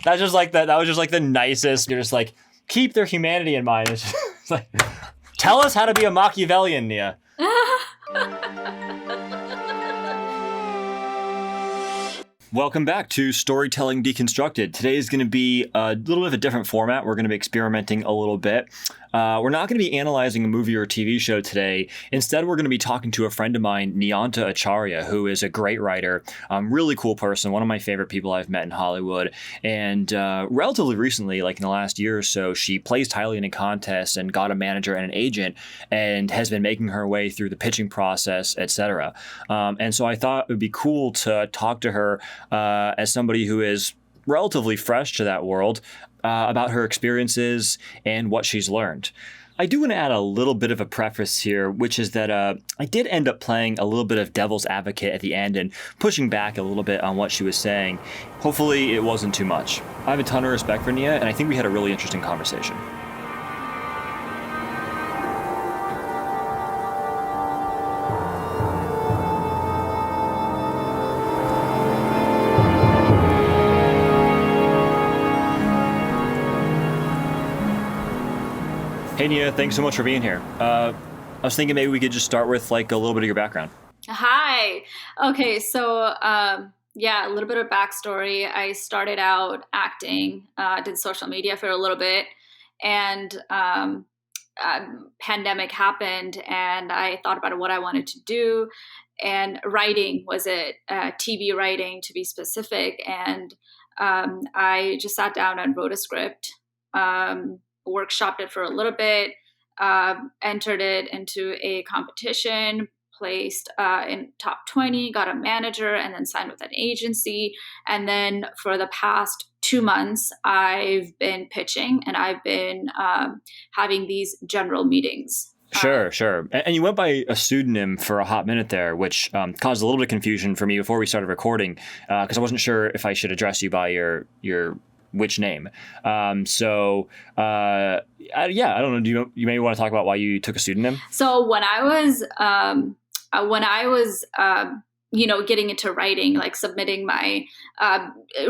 That's just like that was just like the nicest. You're just like, keep their humanity in mind. It's just like, tell us how to be a Machiavellian, Nia. Welcome back to Storytelling Deconstructed. Today is going to be a little bit of a different format. We're going to be experimenting a little bit. We're not going to be analyzing a movie or a TV show today. Instead, we're going to be talking to a friend of mine, Niyanta Acharya, who is a great writer, really cool person, one of my favorite people I've met in Hollywood. And relatively recently, like in the last year or so, she placed highly in a contest and got a manager and an agent and has been making her way through the pitching process, etc. And so I thought it would be cool to talk to her as somebody who is relatively fresh to that world about her experiences and what she's learned. I do want to add a little bit of a preface here, which is that I did end up playing a little bit of devil's advocate at the end and pushing back a little bit on what she was saying. Hopefully it wasn't too much. I have a ton of respect for Nia, and I think we had a really interesting conversation. Hey Nia, thanks so much for being here. I was thinking maybe we could just start with like a little bit of your background. Hi. Okay, so a little bit of backstory. I started out acting, did social media for a little bit, and pandemic happened, and I thought about what I wanted to do, and writing was it, TV writing to be specific, and I just sat down and wrote a script. Workshopped it for a little bit, entered it into a competition, placed in top 20, got a manager, and then signed with an agency. And then for the past 2 months, I've been pitching and I've been having these general meetings. Sure. And you went by a pseudonym for a hot minute there, which caused a little bit of confusion for me before we started recording, because I wasn't sure if I should address you by your which name. I don't know. Do you maybe want to talk about why you took a pseudonym? So when I was getting into writing, like submitting my,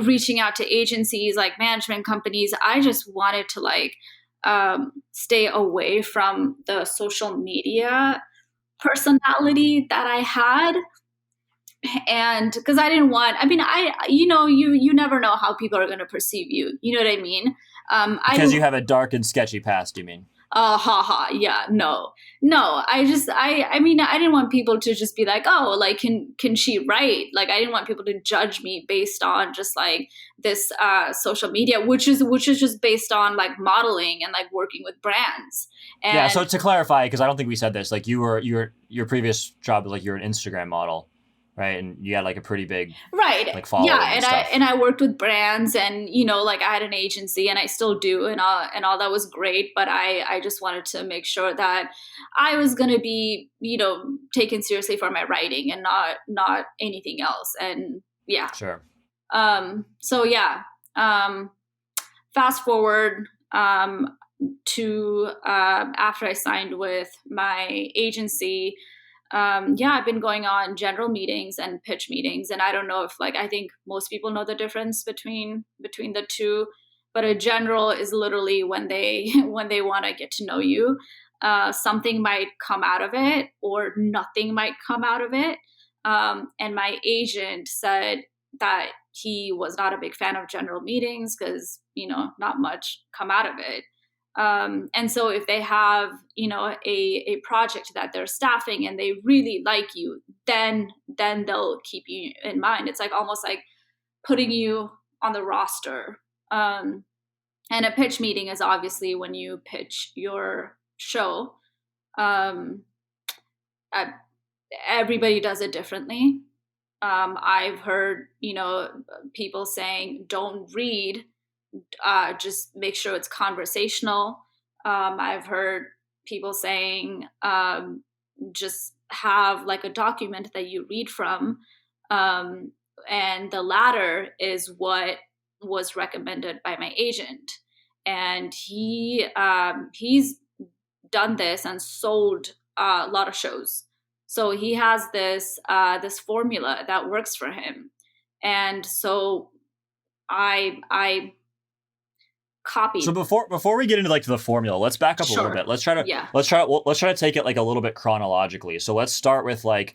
reaching out to agencies, like management companies, I just wanted to stay away from the social media personality that I had. And because I didn't want, you never know how people are going to perceive you. You know what I mean? Because you have a dark and sketchy past, you mean? Yeah, no. I didn't want people to just be like, oh, like, can she write? Like, I didn't want people to judge me based on just like this, social media, which is just based on like modeling and like working with brands. And yeah. So to clarify, because I don't think we said this, like your previous job, like you're an Instagram model. Right, and you had like a pretty big following. Yeah, and I worked with brands, and I had an agency, and I still do, and all that was great. But I just wanted to make sure that I was going to be taken seriously for my writing and not anything else. And yeah, sure. Fast forward to after I signed with my agency. I've been going on general meetings and pitch meetings, and I don't know if I think most people know the difference between the two, but a general is literally when they want to get to know you. Something might come out of it or nothing might come out of it. And my agent said that he was not a big fan of general meetings because, not much come out of it. And so if they have, a project that they're staffing and they really like you, then they'll keep you in mind. It's like almost like putting you on the roster. And a pitch meeting is obviously when you pitch your show. Everybody does it differently. I've heard, people saying, don't read. Just make sure it's conversational. I've heard people saying, just have like a document that you read from. And the latter is what was recommended by my agent. And he's done this and sold a lot of shows. So he has this formula that works for him. And so I So copied. before we get into like the formula, let's back up a little Sure. bit. Let's try to Yeah. let's try to take it like a little bit chronologically. So let's start with like,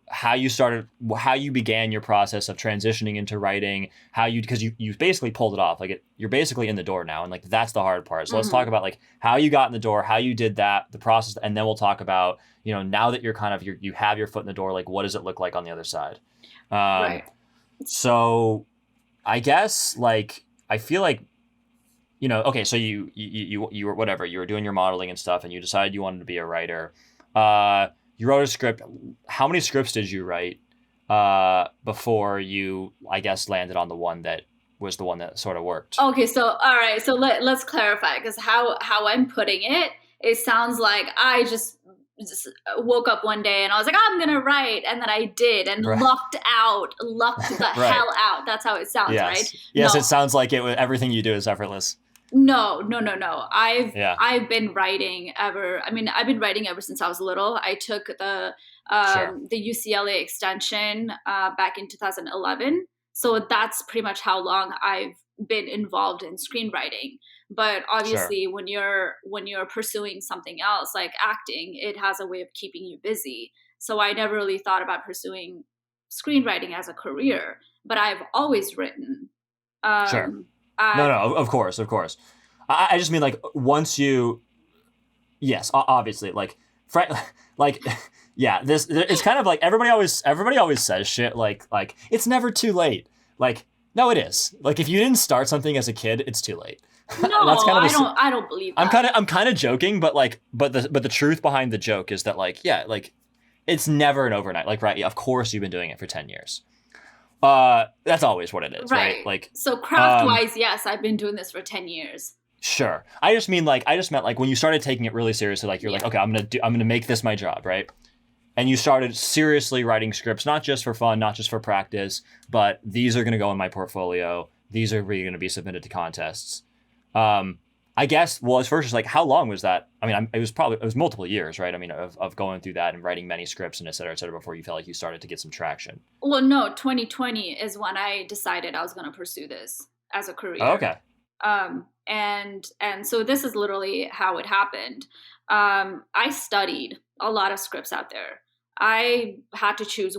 how you started, how you began your process of transitioning into writing, how you, because you basically pulled it off. Like you're basically in the door now, and like that's the hard part. So let's talk about like how you got in the door, how you did that, the process, and then we'll talk about, now that you're kind of you have your foot in the door, like what does it look like on the other side? Right. So I guess like I feel like, okay, so you were whatever, you were doing your modeling and stuff, and you decided you wanted to be a writer. You wrote a script. How many scripts did you write before you, I guess, landed on the one that was the one that sort of worked? Okay, so all right, so let's clarify, because how I'm putting it, it sounds like I just woke up one day and I was like, I'm gonna write, and then I did, and Right. lucked the Right. hell out. That's how it sounds, Yes. right? Yes, No, it sounds like everything you do is effortless. no. Yeah. I've been writing ever. I mean, I've been writing ever since I was little. I took Sure. the UCLA extension back in 2011. So that's pretty much how long I've been involved in screenwriting. But Sure. obviously, when you're pursuing something else like acting, it has a way of keeping you busy. So I never really thought about pursuing screenwriting as a career. But I've always written. Sure. Um, No, I've no, of course, of course. I just mean like once you, yes, obviously, like, like, yeah, this it's kind of like everybody always says shit like it's never too late. Like, no, it is. Like if you didn't start something as a kid, it's too late. And that's No, kind of I don't believe I'm that. kind of joking, but like, but the truth behind the joke is that like, yeah, like it's never an overnight. Like, right, yeah, of course you've been doing it for 10 years. That's always what it is, right? Right. Like, So craft wise, yes, I've been doing this for 10 years. sure. I just meant like when you started taking it really seriously, like you're like, Yeah. okay, I'm gonna make this my job, right? And you started seriously writing scripts, not just for fun, not just for practice, but these are gonna go in my portfolio. These are really gonna be submitted to contests. I guess, well, as first, just like, how long was that? I mean, it was multiple years, right? I mean, of going through that and writing many scripts and et cetera, before you felt like you started to get some traction. Well, no, 2020 is when I decided I was going to pursue this as a Oh, career. okay. And so this is literally how it happened. I studied a lot of scripts out there. I had to choose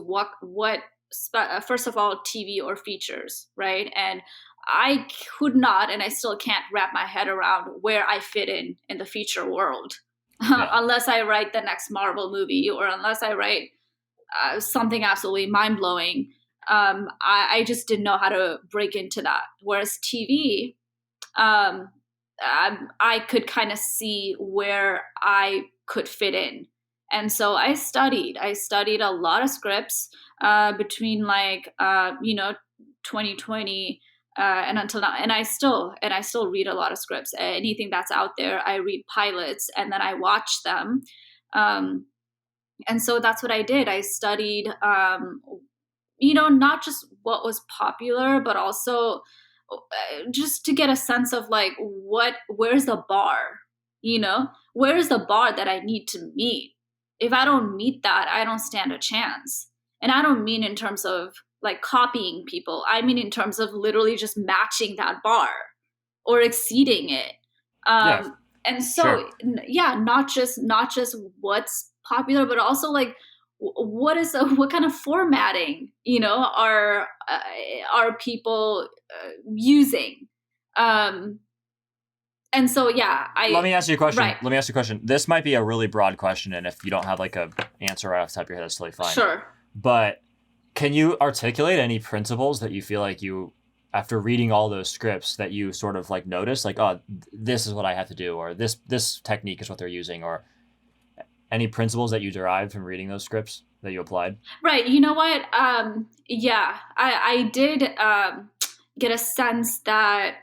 first of all, TV or features, right? And I could not, and I still can't wrap my head around where I fit in the feature world, Yeah. unless I write the next Marvel movie, or unless I write something absolutely mind blowing. I just didn't know how to break into that. Whereas TV, I could kind of see where I could fit in. And so I studied. I studied a lot of scripts between 2020 and until now. And I still read a lot of scripts. Anything that's out there, I read pilots and then I watch them. And so that's what I did. I studied, not just what was popular, but also just to get a sense of like where's the bar, where's the bar that I need to meet. If I don't meet that, I don't stand a chance. And I don't mean in terms of like copying people. I mean in terms of literally just matching that bar or exceeding it. Yeah. And so Sure. yeah, not just what's popular, but also like what kind of formatting are people using. And so yeah, Let me ask you a question. right. Let me ask you a question. This might be a really broad question, and if you don't have like a answer right off the top of your head, that's totally fine. Sure. But can you articulate any principles that you feel like you, after reading all those scripts, that you sort of like notice, like, oh, this is what I have to do, or this technique is what they're using, or any principles that you derived from reading those scripts that you applied? Right. You know what? Yeah, I did get a sense that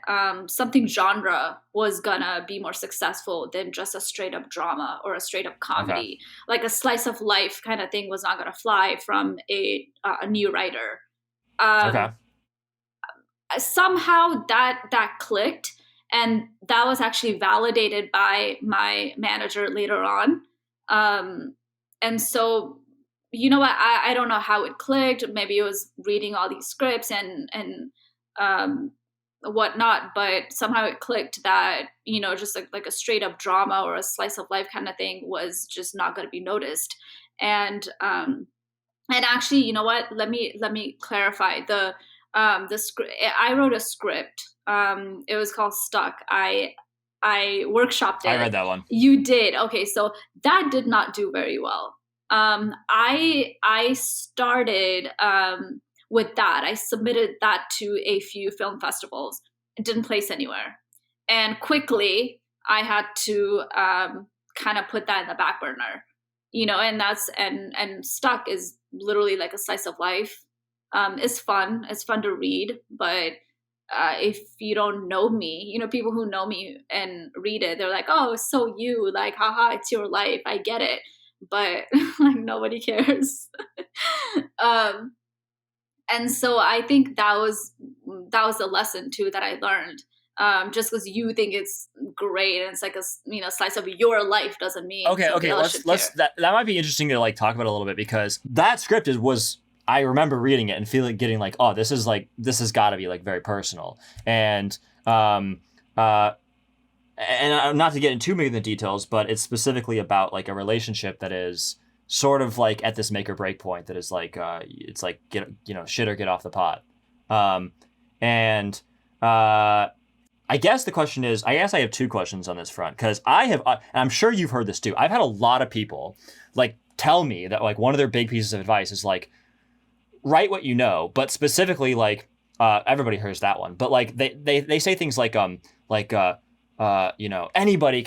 something genre was gonna be more successful than just a straight up drama or a straight up comedy. Okay. Like a slice of life kind of thing was not gonna fly from a new writer. Okay. Somehow that clicked, and that was actually validated by my manager later on. And so, you know what? I don't know how it clicked. Maybe it was reading all these scripts and whatnot, but somehow it clicked that, just like a straight up drama or a slice of life kind of thing was just not going to be noticed. And actually, you know what? Let me clarify the script. I wrote a script. It was called Stuck. I workshopped it. I read that one. You did. Okay, so that did not do very well. I started with that. I submitted that to a few film festivals. It didn't place anywhere, and quickly I had to kind of put that in the back burner. And Stuck is literally like a slice of life. It's fun. It's fun to read, but if you don't know me, people who know me and read it, they're like, "Oh, so you like, haha, it's your life. I get it," but like nobody cares. um, and so I think that was a lesson too that I learned. Just because you think it's great and it's like a slice of your life doesn't mean Okay. Let's care. that might be interesting to like talk about a little bit, because that script was I remember reading it and getting like, oh, this has got to be like very personal, and not to get into too many of the details, but it's specifically about like a relationship that is sort of like at this make or break point that is like it's like shit or get off the pot. And I guess the question is, I have two questions on this front, because I have, and I'm sure you've heard this too. I've had a lot of people like tell me that like one of their big pieces of advice is like, write what you know, but specifically like everybody hears that one, but like they say things like anybody.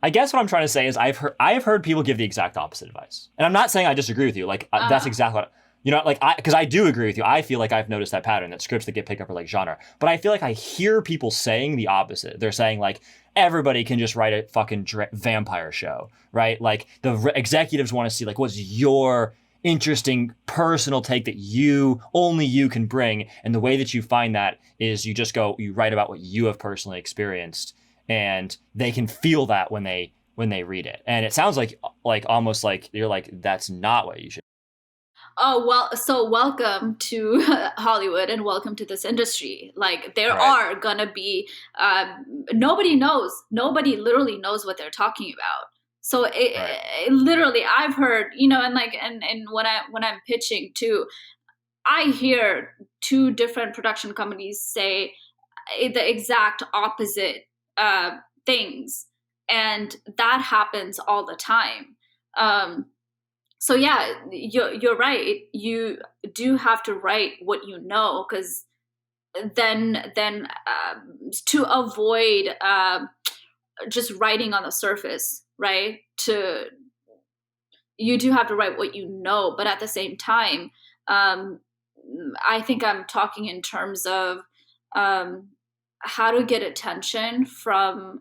I guess what I'm trying to say is I have heard people give the exact opposite advice, and I'm not saying I disagree with you. Like that's exactly what. Because I do agree with you. I feel like I've noticed that pattern, that scripts that get picked up are like genre. But I feel like I hear people saying the opposite. They're saying like, everybody can just write a fucking vampire show, right? Like the executives want to see like, what's your interesting personal take that only you can bring. And the way that you find that is you write about what you have personally experienced, and they can feel that when they read it. And it sounds like almost like you're like, that's not what you should. Oh, well, so welcome to Hollywood and welcome to this industry. Like there Right. are gonna be, nobody literally knows what they're talking about. So it literally, I've heard, and when I'm pitching too, I hear two different production companies say the exact opposite things, and that happens all the time. So yeah, you're right. You do have to write what you know, because then to avoid just writing on the surface, right? You do have to write what you know, but at the same time, I think I'm talking in terms of how to get attention from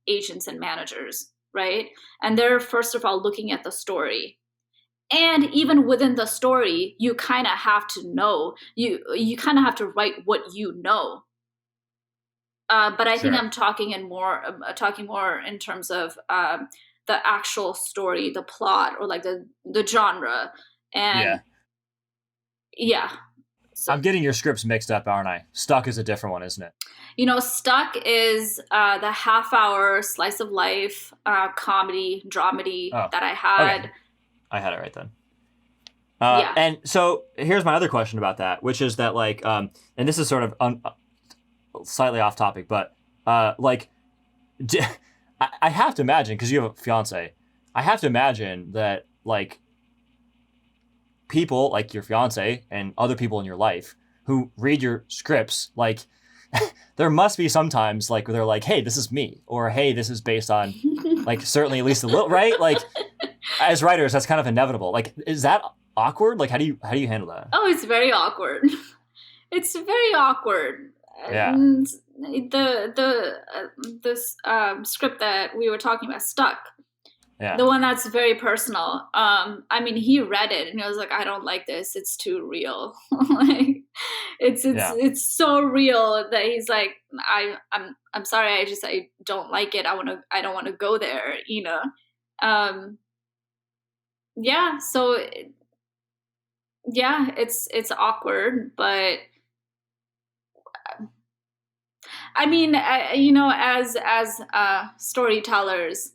agents and managers, right? And they're first of all looking at the story. And even within the story, you kind of have to know, you kind of have to write what you know. But I think I'm talking more in terms of the actual story, the plot, or like the genre. And yeah. So, I'm getting your scripts mixed up, aren't I? Stuck is a different one, isn't it? Stuck is the half-hour slice of life comedy dramedy that I had. Okay. I had it right then. Yeah. And so here's my other question about that, which is that like, and this is sort of slightly off topic, but like, I have to imagine, because you have a fiance, I have to imagine that like people like your fiance and other people in your life who read your scripts, like there must be sometimes like where they're like, hey, this is me, or hey, this is based on like certainly at least a little, right? Like as writers, that's kind of inevitable. Like, is that awkward? Like, how do you handle that? Oh, it's very awkward. It's very awkward. Yeah. And this script that we were talking about, Stuck. Yeah. The one that's very personal. I mean, he read it and he was like, "I don't like this. It's too real." Like, it's so real that he's like, "I'm sorry. I don't like it. I don't want to go there." Yeah. So, yeah, it's awkward, but I mean, as storytellers,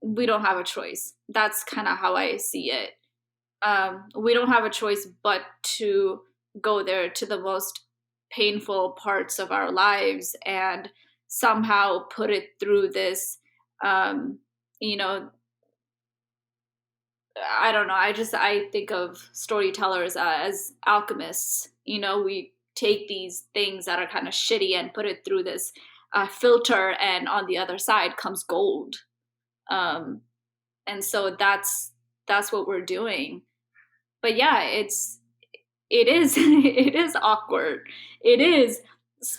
we don't have a choice. That's kind of how I see it. We don't have a choice but to go there to the most painful parts of our lives and somehow put it through this, um, you know, I don't know. I think of storytellers as alchemists. We take these things that are kind of shitty and put it through this filter, and on the other side comes gold. Um, and so that's what we're doing. But yeah, it is it is awkward. It is,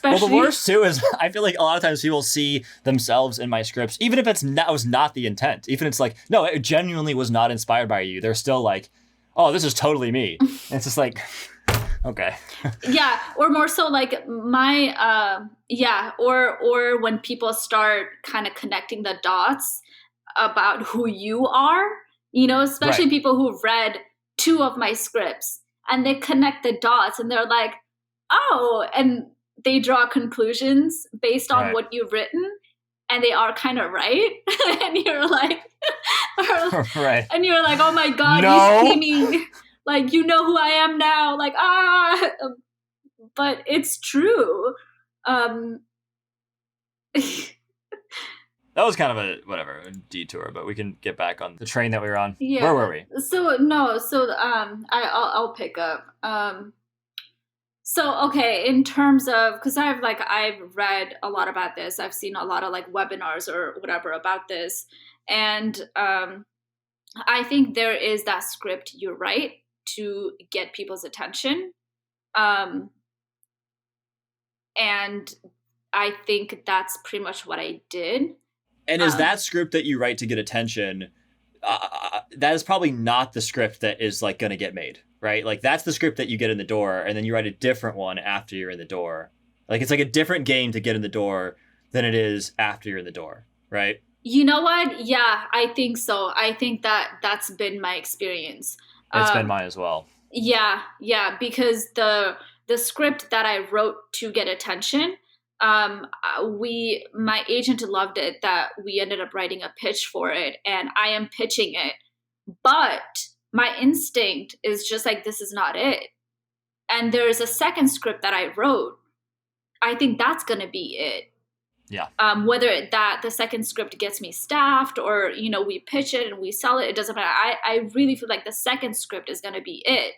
Well, the especially. worst too is I feel like a lot of times people see themselves in my scripts, even if was not the intent. Even if it's like, no, it genuinely was not inspired by you. They're still like, oh, this is totally me. And it's just like, okay. Yeah, or more so like my or when people start kind of connecting the dots about who you are, especially Right. people who've read two of my scripts, and they connect the dots and they're like, oh, and they draw conclusions based on Right. what you've written, and they are kind of right. And you're like, Right. and you're like, oh my God, No. you see me, like, you know who I am now, like, but it's true. Um, That was kind of a detour, but we can get back on the train that we were on. yeah. Where were we? I'll pick up. So okay, in terms of, because I've read a lot about this, I've seen a lot of like webinars or whatever about this, and I think there is that script you write to get people's attention, and I think that's pretty much what I did. And is that script that you write to get attention? That is probably not the script that is like going to get made, right? Like that's the script that you get in the door, and then you write a different one after you're in the door. Like it's like a different game to get in the door than it is after you're in the door, right? You know what? Yeah, I think so. I think that's been my experience. It's been mine as well. Yeah, because the script that I wrote to get attention, my agent loved it, that we ended up writing a pitch for it, and I am pitching it, but my instinct is just like, this is not it. And there's a second script that I wrote. I think that's going to be it. Yeah. Whether the second script gets me staffed or, we pitch it and we sell it, it doesn't matter. I really feel like the second script is going to be it.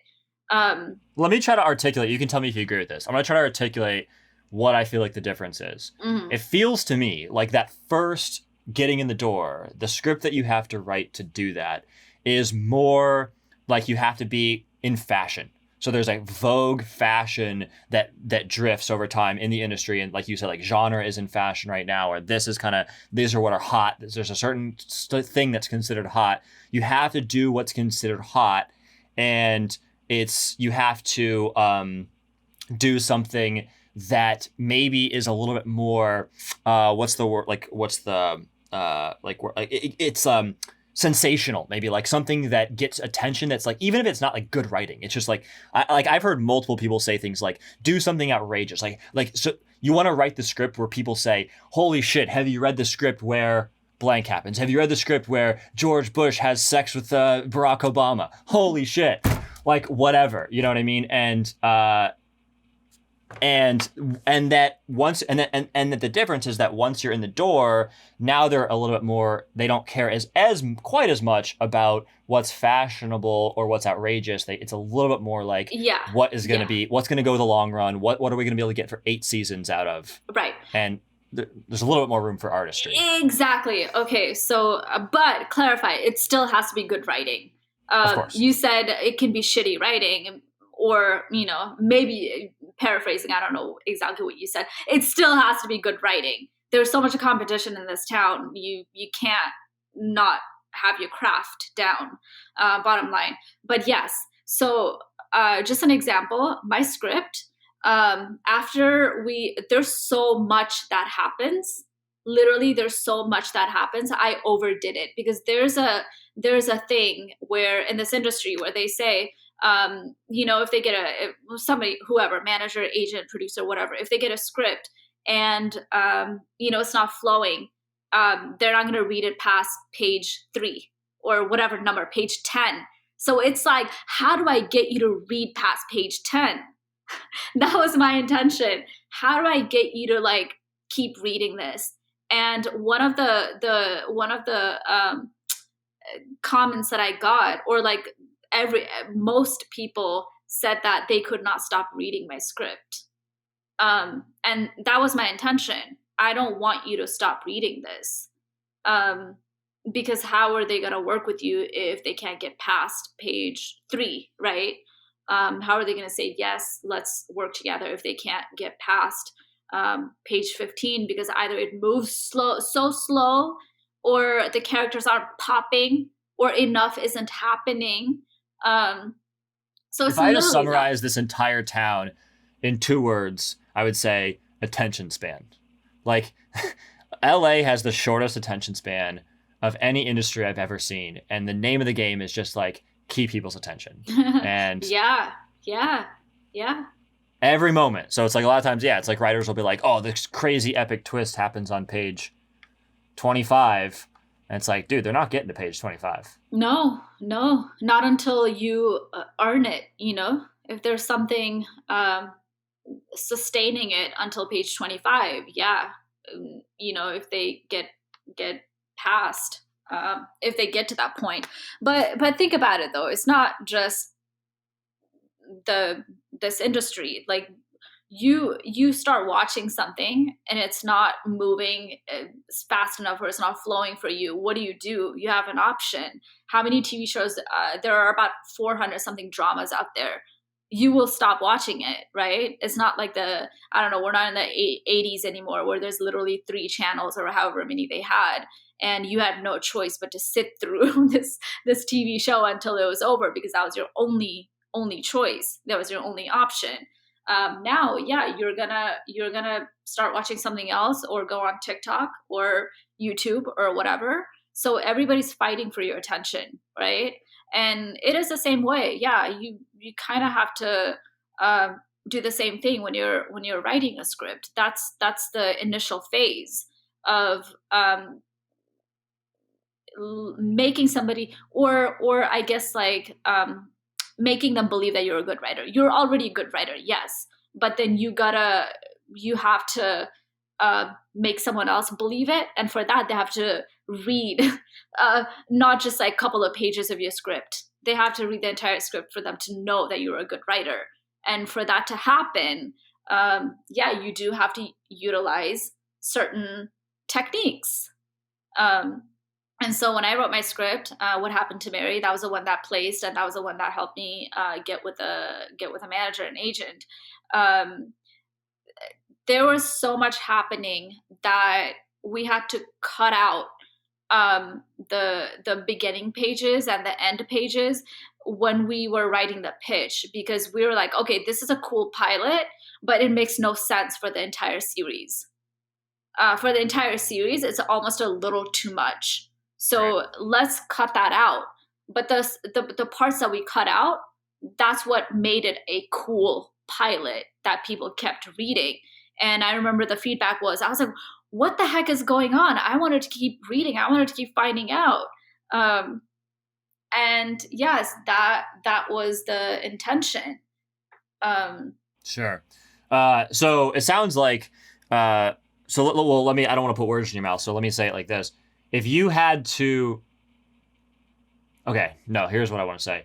Let me try to articulate. You can tell me if you agree with this. I'm going to try to articulate what I feel like the difference is. Mm-hmm. It feels to me like that first getting in the door, the script that you have to write to do that is more like you have to be in fashion. So there's like vogue fashion that drifts over time in the industry. And like you said, like genre is in fashion right now, or this is these are what are hot. There's a certain thing that's considered hot. You have to do what's considered hot. And you have to do something that maybe is a little bit more, what's the word? Like, what's the, it's sensational, maybe like something that gets attention. That's like, even if it's not like good writing, it's just like, I've heard multiple people say things like, do something outrageous. So you want to write the script where people say, holy shit, have you read the script where blank happens? Have you read the script where George Bush has sex with Barack Obama? Holy shit. Like whatever, you know what I mean? And that once and that the difference is that once you're in the door, now they're a little bit more, they don't care as quite as much about what's fashionable or what's outrageous. It's a little bit more like, what is going to be, what's going to go the long run? What are we going to be able to get for 8 seasons out of? Right. And there's a little bit more room for artistry. Exactly. Okay. So, but clarify, it still has to be good writing. Of course. You said it can be shitty writing, or, maybe paraphrasing, I don't know exactly what you said. It still has to be good writing. There's so much competition in this town. You can't not have your craft down, bottom line. But yes, so just an example, my script, there's so much that happens. Literally, there's so much that happens. I overdid it because there's a thing where in this industry where they say, If they get somebody, whoever, manager, agent, producer, whatever, if they get a script and, it's not flowing, they're not going to read it past page 3 or whatever number, page 10. So it's like, how do I get you to read past page 10? That was my intention. How do I get you to like keep reading this? And one of the comments that I got, or like most people said that they could not stop reading my script. And that was my intention. I don't want you to stop reading this. Because how are they going to work with you if they can't get past page 3, right? How are they going to say, yes, let's work together if they can't get past page 15? Because either it moves so slow, or the characters aren't popping, or enough isn't happening. So if I had to summarize this entire town in 2 words, I would say attention span. Like, LA has the shortest attention span of any industry I've ever seen. And the name of the game is just like keep people's attention. And yeah. every moment. So it's like a lot of times, it's like writers will be like, oh, this crazy epic twist happens on page 25. And it's like, dude, they're not getting to page 25. No, not until you earn it. If there's something sustaining it until page 25, if they get past, if they get to that point. But think about it though, it's not just this industry. Like, you start watching something and it's not moving fast enough, or it's not flowing for you. What do? You have an option. How many TV shows? There are about 400 something dramas out there. You will stop watching it, right? It's not like we're not in the 80s anymore, where there's literally 3 channels or however many they had, and you had no choice but to sit through this TV show until it was over, because that was your only choice. That was your only option. Now, you're gonna start watching something else, or go on TikTok or YouTube or whatever. So everybody's fighting for your attention, right? And it is the same way. You kind of have to do the same thing when you're writing a script. That's the initial phase of making somebody, or I guess like making them believe that you're a good writer. You're already a good writer, yes, but then you have to make someone else believe it, and for that they have to read not just like a couple of pages of your script. They have to read the entire script for them to know that you're a good writer. And for that to happen, you do have to utilize certain techniques. And so when I wrote my script, What Happened to Mary, that was the one that placed, and that was the one that helped me get with a manager and agent. There was so much happening that we had to cut out the beginning pages and the end pages when we were writing the pitch, because we were like, okay, this is a cool pilot, but it makes no sense for the entire series. For the entire series, it's almost a little too much. So let's cut that out. But the parts that we cut out, that's what made it a cool pilot that people kept reading. And I remember the feedback was, I was like, what the heck is going on? I wanted to keep reading. I wanted to keep finding out. And yes, that was the intention. Sure. So it sounds like, let me, I don't want to put words in your mouth. So let me say it like this. If you had to, here's what I want to say.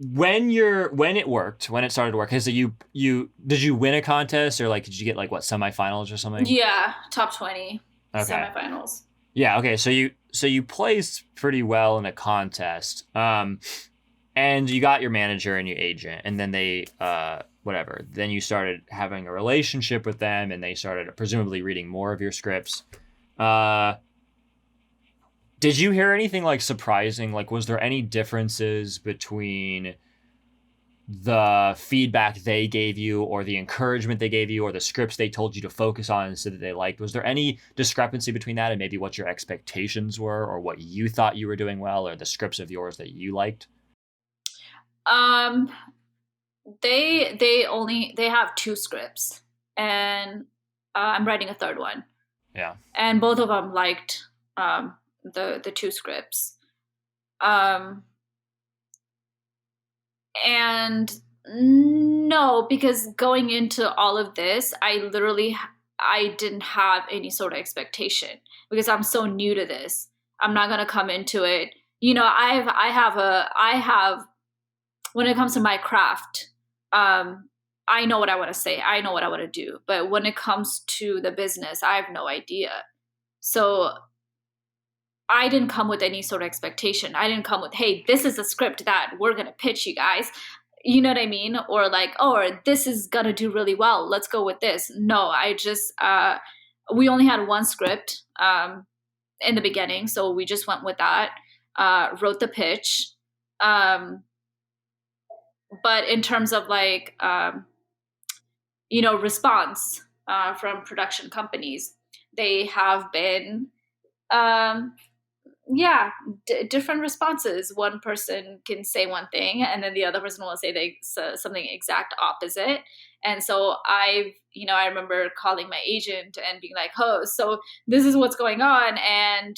When it started to work, so did you win a contest, or like, did you get like semifinals or something? Yeah. Top 20 semifinals. Yeah. Okay. So you placed pretty well in a contest, and you got your manager and your agent, and then they, then you started having a relationship with them, and they started presumably reading more of your scripts. Did you hear anything like surprising? Like, was there any differences between the feedback they gave you, or the encouragement they gave you, or the scripts they told you to focus on and said that they liked? Was there any discrepancy between that and maybe what your expectations were, or what you thought you were doing well, or the scripts of yours that you liked? Um, they have two scripts, and I'm writing a third one. Yeah. And both of them liked the two scripts. And no, because going into all of this, I didn't have any sort of expectation because I'm so new to this. I'm not gonna come into it. I have when it comes to my craft, I know what I want to say. I know what I want to do. But when it comes to the business, I have no idea. So I didn't come with any sort of expectation. I didn't come with, hey, this is a script that we're going to pitch you guys. You know what I mean? Or like, oh, this is going to do really well. Let's go with this. No, we only had one script in the beginning. So we just went with that, wrote the pitch. But in terms of like, response from production companies, they have been, different responses. One person can say one thing, and then the other person will say something exact opposite. And so I remember calling my agent and being like, "Oh, so this is what's going on, and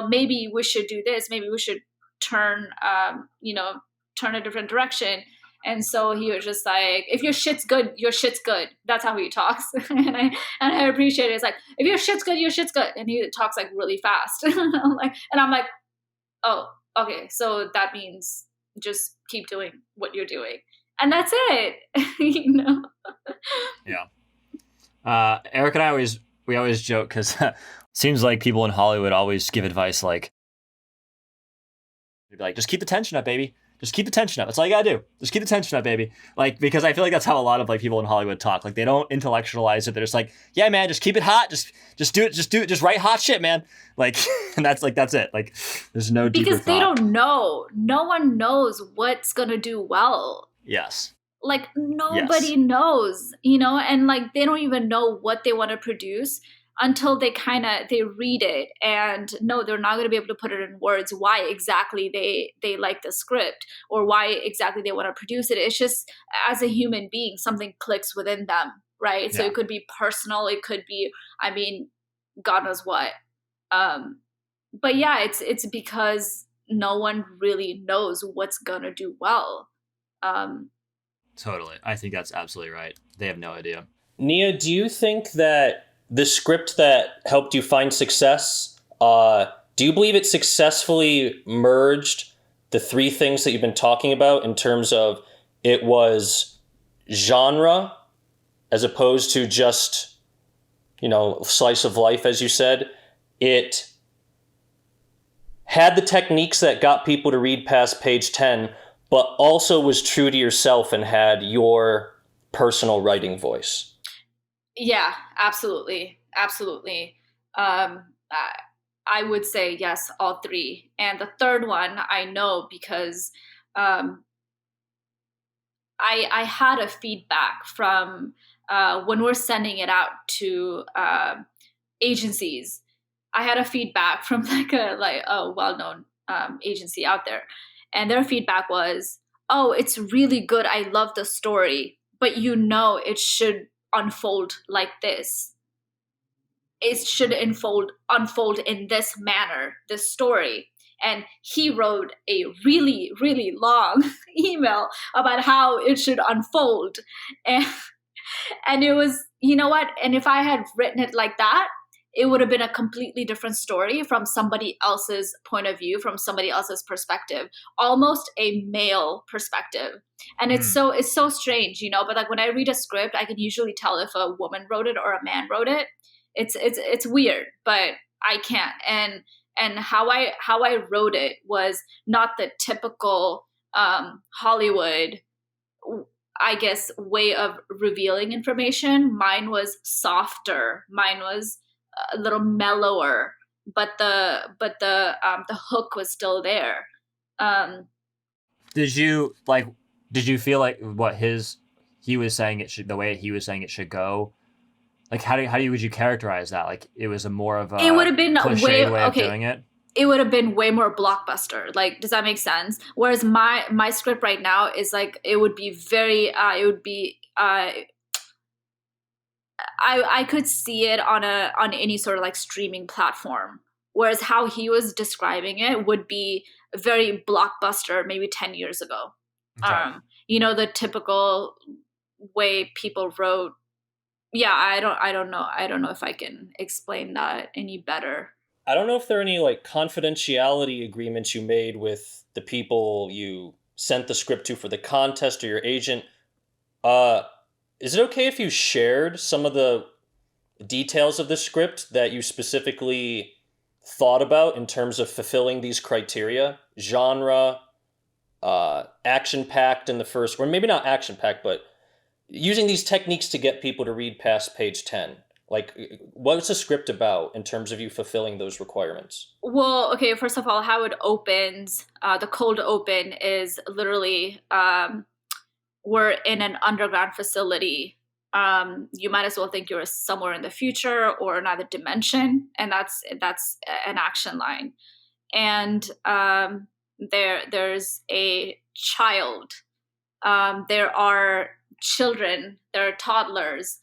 maybe we should do this. Maybe we should turn a different direction." And so he was just like, if your shit's good, your shit's good. That's how he talks. and I appreciate it. It's like, if your shit's good, your shit's good. And he talks like really fast. and I'm like, oh, okay. So that means just keep doing what you're doing. And that's it. Yeah. Erik and I we always joke because seems like people in Hollywood always give advice like, they'd be like, just keep the tension up, baby. Just keep the tension up. That's all you gotta do. Just keep the tension up, baby. Like, because I feel like that's how a lot of like people in Hollywood talk. Like, they don't intellectualize it. They're just like, yeah, man, just keep it hot. Just do it. Just write hot shit, man. Like, and that's it. Like, there's no deeper because they thought. don't know. No one knows what's gonna do well. Yes. Like nobody knows, and like they don't even know what they want to produce until they read it, and no, they're not going to be able to put it in words why exactly they like the script or why exactly they want to produce it. It's just, as a human being, something clicks within them, right? So it could be personal, it could be, God knows what. But yeah, it's because no one really knows what's gonna do well. Totally. I think that's absolutely right. They have no idea. Nia, do you think that the script that helped you find success, do you believe it successfully merged the three things that you've been talking about in terms of it was genre as opposed to just, slice of life, as you said? It had the techniques that got people to read past page 10, but also was true to yourself and had your personal writing voice. Yeah, absolutely. Absolutely. I would say yes, all three. And the third one, I know because I had a feedback from when we're sending it out to agencies. I had a feedback from a well-known agency out there. And their feedback was, oh, it's really good. I love the story, but it should unfold like this. It should unfold in this manner, this story. And he wrote a really, really long email about how it should unfold. And it was, you know what? And if I had written it like that, it would have been a completely different story from somebody else's point of view, from somebody else's perspective, almost a male perspective. And it's so strange, but like when I read a script, I can usually tell if a woman wrote it or a man wrote it. It's weird, but I can't. And how I wrote it was not the typical Hollywood, I guess, way of revealing information. Mine was softer. Mine was a little mellower, but the hook was still there. Did you feel like he was saying the way he was saying it should go? Like, would you characterize that? Like, it was more of a it would have been cliche way of doing it? it would have been way more blockbuster. Like, does that make sense? Whereas my script right now is like, it would be very, I could see it on any sort of like streaming platform. Whereas how he was describing it would be very blockbuster, maybe 10 years ago. Okay. The typical way people wrote. Yeah, I don't know. I don't know if I can explain that any better. I don't know if there are any like confidentiality agreements you made with the people you sent the script to for the contest or your agent. Is it okay if you shared some of the details of the script that you specifically thought about in terms of fulfilling these criteria? Genre, action-packed in the first, or maybe not action-packed, but using these techniques to get people to read past page 10. Like, what's the script about in terms of you fulfilling those requirements? Well, okay, first of all, how it opens, the cold open is literally, we're in an underground facility. You might as well think you're somewhere in the future or another dimension, and that's an action line. And there's a child. There are children, there are toddlers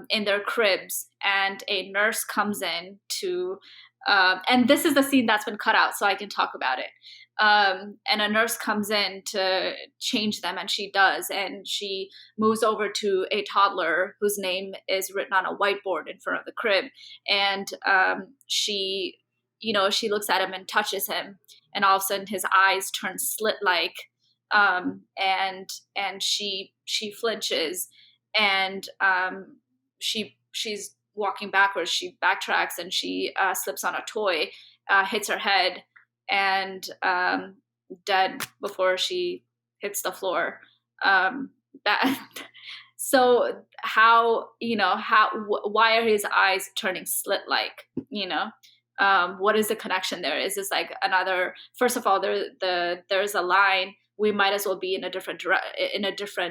in their cribs, and a nurse comes in to, and this is the scene that's been cut out, so I can talk about it. And a nurse comes in to change them, and she does, and she moves over to a toddler whose name is written on a whiteboard in front of the crib, and she looks at him and touches him, and all of a sudden his eyes turn slit-like, and she flinches, and she's walking backwards. She backtracks, and she slips on a toy, hits her head, and dead before she hits the floor. So why are his eyes turning slit-like? What is the connection there? Is this like another? First of all, there's a line. We might as well be in a different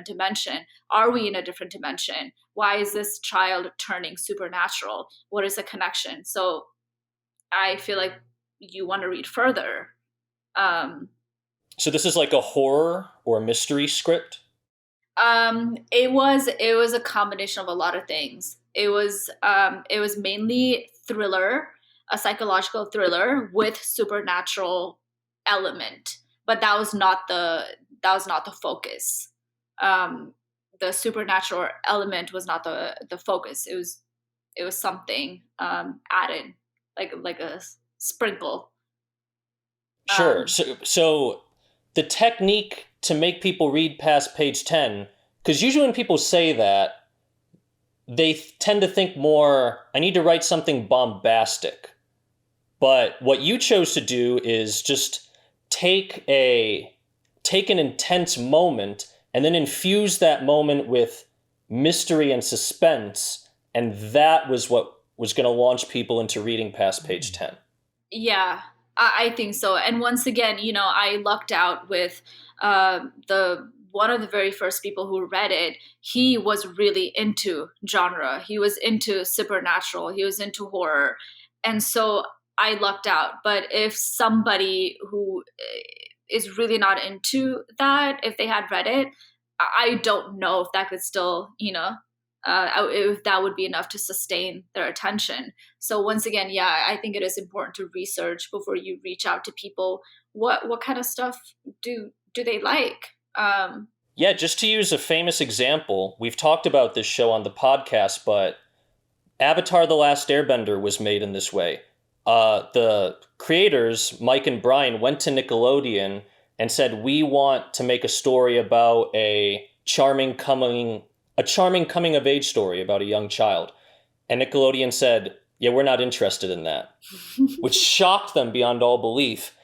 dimension. Are we in a different dimension? Why is this child turning supernatural? What is the connection? So I feel like you want to read further. So this is like a horror or mystery script? It was a combination of a lot of things. It was mainly thriller, a psychological thriller with supernatural element. But that was not the focus. The supernatural element was not the focus. It was something added, like a sprinkle. Sure. So the technique to make people read past page 10, because usually when people say that, they tend to think more, I need to write something bombastic. But what you chose to do is just take an intense moment and then infuse that moment with mystery and suspense, and that was what was going to launch people into reading past page 10. Yeah, I think so. And once again, I lucked out with one of the very first people who read it. He was really into genre. He was into supernatural. He was into horror. And so I lucked out. But if somebody who is really not into that, if they had read it, I don't know if that could still, if that would be enough to sustain their attention. So once again, yeah, I think it is important to research before you reach out to people. What kind of stuff do they like? Yeah, just to use a famous example, we've talked about this show on the podcast, but Avatar: The Last Airbender was made in this way. The creators, Mike and Brian, went to Nickelodeon and said, we want to make a story about a charming coming of age story about a young child. And Nickelodeon said, yeah, we're not interested in that, which shocked them beyond all belief.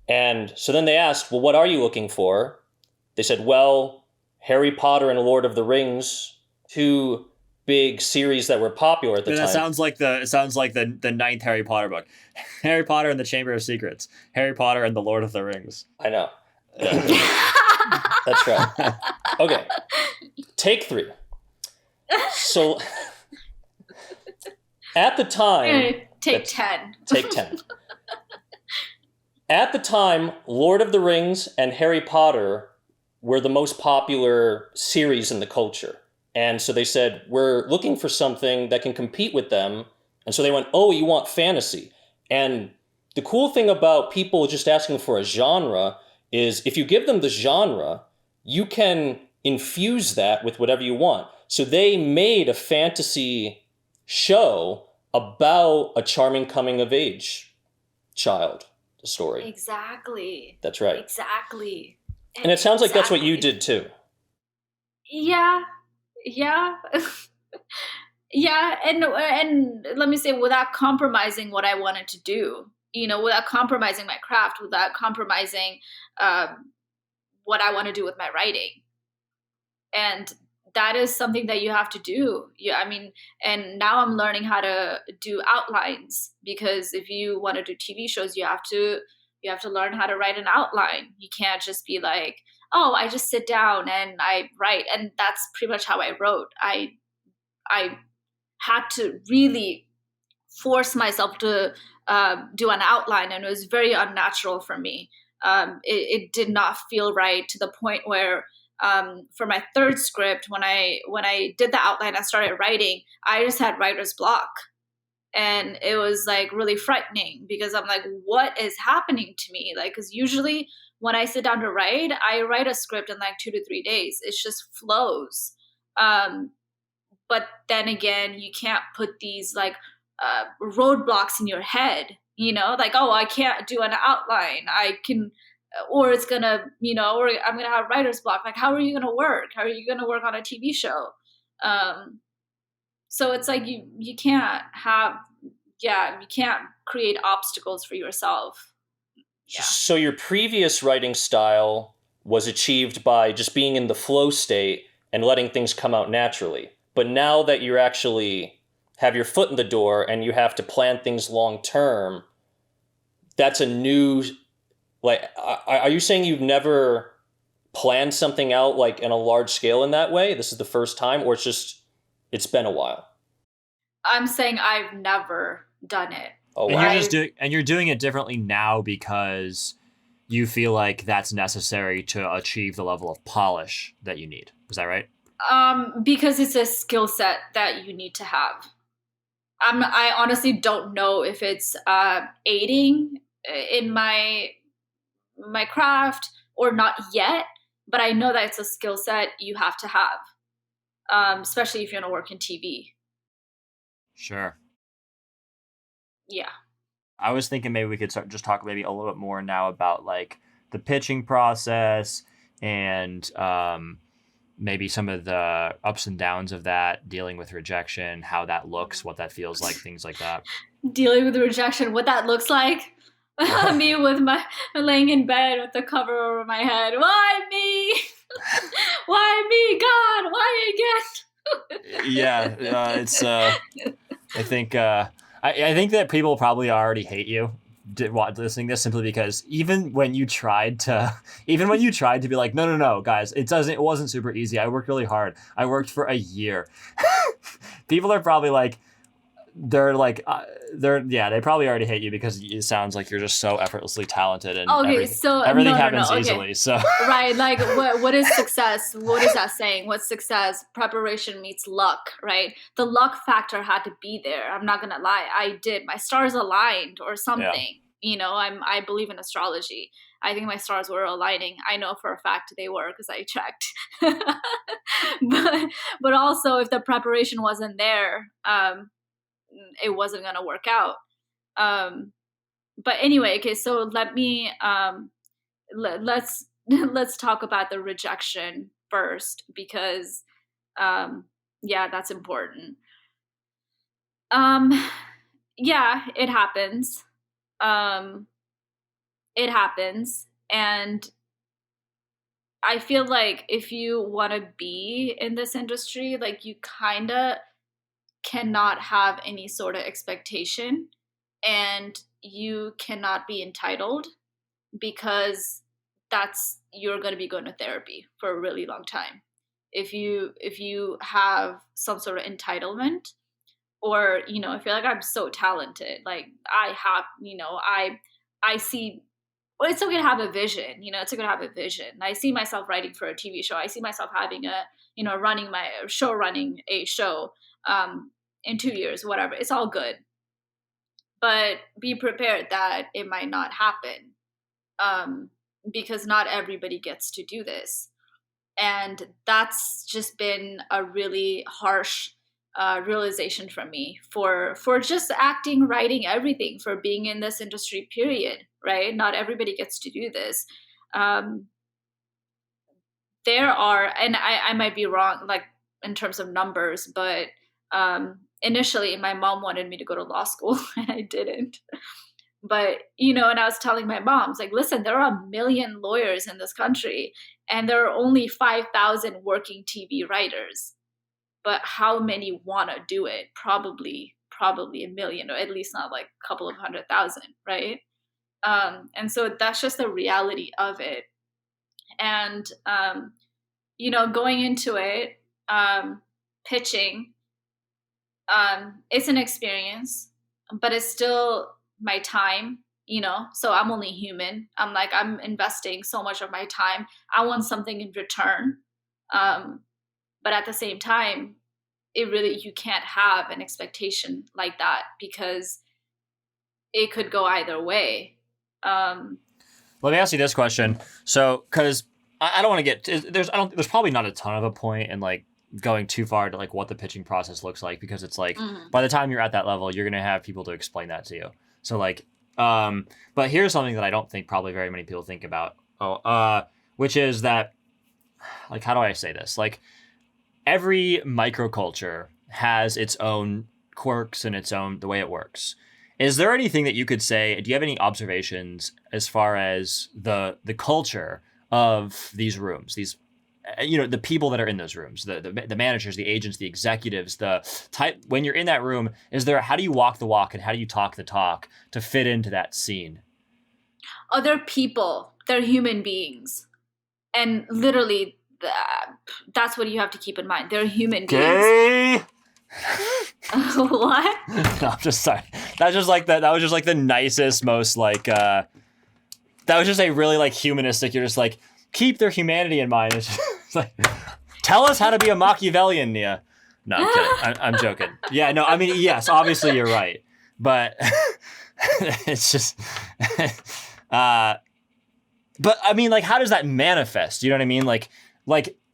And so then they asked, well, what are you looking for? They said, well, Harry Potter and Lord of the Rings, two big series that were popular at the time. It sounds like the ninth Harry Potter book. Harry Potter and the Chamber of Secrets. Harry Potter and the Lord of the Rings. I know. That's right. Okay. Take 3. So at the time... Take 10. Take 10. At the time, Lord of the Rings and Harry Potter were the most popular series in the culture. And so they said, we're looking for something that can compete with them. And so they went, oh, you want fantasy. And the cool thing about people just asking for a genre is if you give them the genre, you can infuse that with whatever you want. So they made a fantasy show about a charming coming of age child story. Exactly. That's right. Exactly. And it sounds like that's what you did too. Yeah. Yeah. Yeah, and let me say, without compromising what I wanted to do, without compromising my craft, without compromising what I want to do with my writing. And that is something that you have to do. Yeah, I mean, and now I'm learning how to do outlines, because if you want to do TV shows, you have to learn how to write an outline. You can't just be like, oh, I just sit down and I write. And that's pretty much how I wrote. I had to really force myself to do an outline, and it was very unnatural for me. It did not feel right, to the point where for my third script, when I did the outline, I started writing, I just had writer's block. And it was like really frightening, because I'm like, what is happening to me? Like, because usually when I sit down to write, I write a script in like 2 to 3 days. It just flows. But then again, you can't put these like roadblocks in your head, like, oh, I can't do an outline. I can, or it's gonna, or I'm gonna have writer's block. Like, how are you gonna work? How are you gonna work on a TV show? So it's like you can't create obstacles for yourself. Yeah. So your previous writing style was achieved by just being in the flow state and letting things come out naturally. But now that you're actually have your foot in the door and you have to plan things long term, that's a new, like, are you saying you've never planned something out like in a large scale in that way? This is the first time, or it's been a while? I'm saying I've never done it. Oh, wow. And you're doing it differently now because you feel like that's necessary to achieve the level of polish that you need. Is that right? Because it's a skill set that you need to have. I honestly don't know if it's aiding in my craft or not yet, but I know that it's a skill set you have to have, especially if you're going to work in TV. Sure. Yeah. I was thinking maybe we could just talk maybe a little bit more now about like the pitching process and maybe some of the ups and downs of that, dealing with rejection, how that looks, what that feels like, things like that. Dealing with rejection, what that looks like. Me with my laying in bed with the cover over my head. Why me? Why me, God? Why again? Yeah, it's. I think that people probably already hate you listening to this, simply because even when you tried to be like, no, guys, it wasn't super easy. I worked really hard. I worked for a year. People are probably like, they probably already hate you because it sounds like you're just so effortlessly talented and everything happens easily. So right, like what is success? What is that saying? What's success? Preparation meets luck, right? The luck factor had to be there. I'm not gonna lie, I did. My stars aligned or something. Yeah. I believe in astrology. I think my stars were aligning. I know for a fact they were because I checked. but also, if the preparation wasn't there, it wasn't going to work out. But anyway, okay, so let me let's talk about the rejection first, because that's important. Yeah, it happens. It happens, and I feel like if you want to be in this industry, like, you kind of cannot have any sort of expectation, and you cannot be entitled, because you're going to be going to therapy for a really long time if you have some sort of entitlement, or if you're like, I'm so talented, like I have, I see well, it's okay to have a vision, it's okay to have a vision. I see myself writing for a TV show. I see myself having running a show in 2 years, whatever. It's all good. But be prepared that it might not happen, because not everybody gets to do this. And that's just been a really harsh realization for me for just acting, writing, everything, for being in this industry, period, right? Not everybody gets to do this. There are, and I might be wrong, like in terms of numbers, but initially my mom wanted me to go to law school and I didn't. But, and I was telling my mom, like, listen, there are 1 million lawyers in this country and there are only 5,000 working TV writers. But how many want to do it? Probably 1 million, or at least not like a couple of 100,000, right? And so that's just the reality of it. And, going into it, pitching, it's an experience, but it's still my time, so I'm only human. I'm investing so much of my time. I want something in return. But at the same time, you can't have an expectation like that, because it could go either way. Let me ask you this question. So, because I don't want to get, there's probably not a ton of a point in like going too far to like what the pitching process looks like, because it's like, by the time you're at that level, you're going to have people to explain that to you. So like, but here's something that I don't think probably very many people think about. Which is that, like, how do I say this? Like, every microculture has its own quirks and the way it works. Is there anything that you could say? Do you have any observations as far as the culture of these rooms, the people that are in those rooms, the managers, the agents, the executives, the type, when you're in that room, how do you walk the walk and how do you talk the talk to fit into that scene? Oh, they're people. They're human beings. And literally, that's what you have to keep in mind. They're human beings. What? No, I'm just sorry. That was just like the nicest, most like, that was just a really like humanistic, you're just like, keep their humanity in mind. It's just like, tell us how to be a Machiavellian, Nia. No, I'm kidding. I'm joking. Yeah, no, I mean, yes, obviously you're right. But it's just, but I mean, like, how does that manifest? You know what I mean? Like,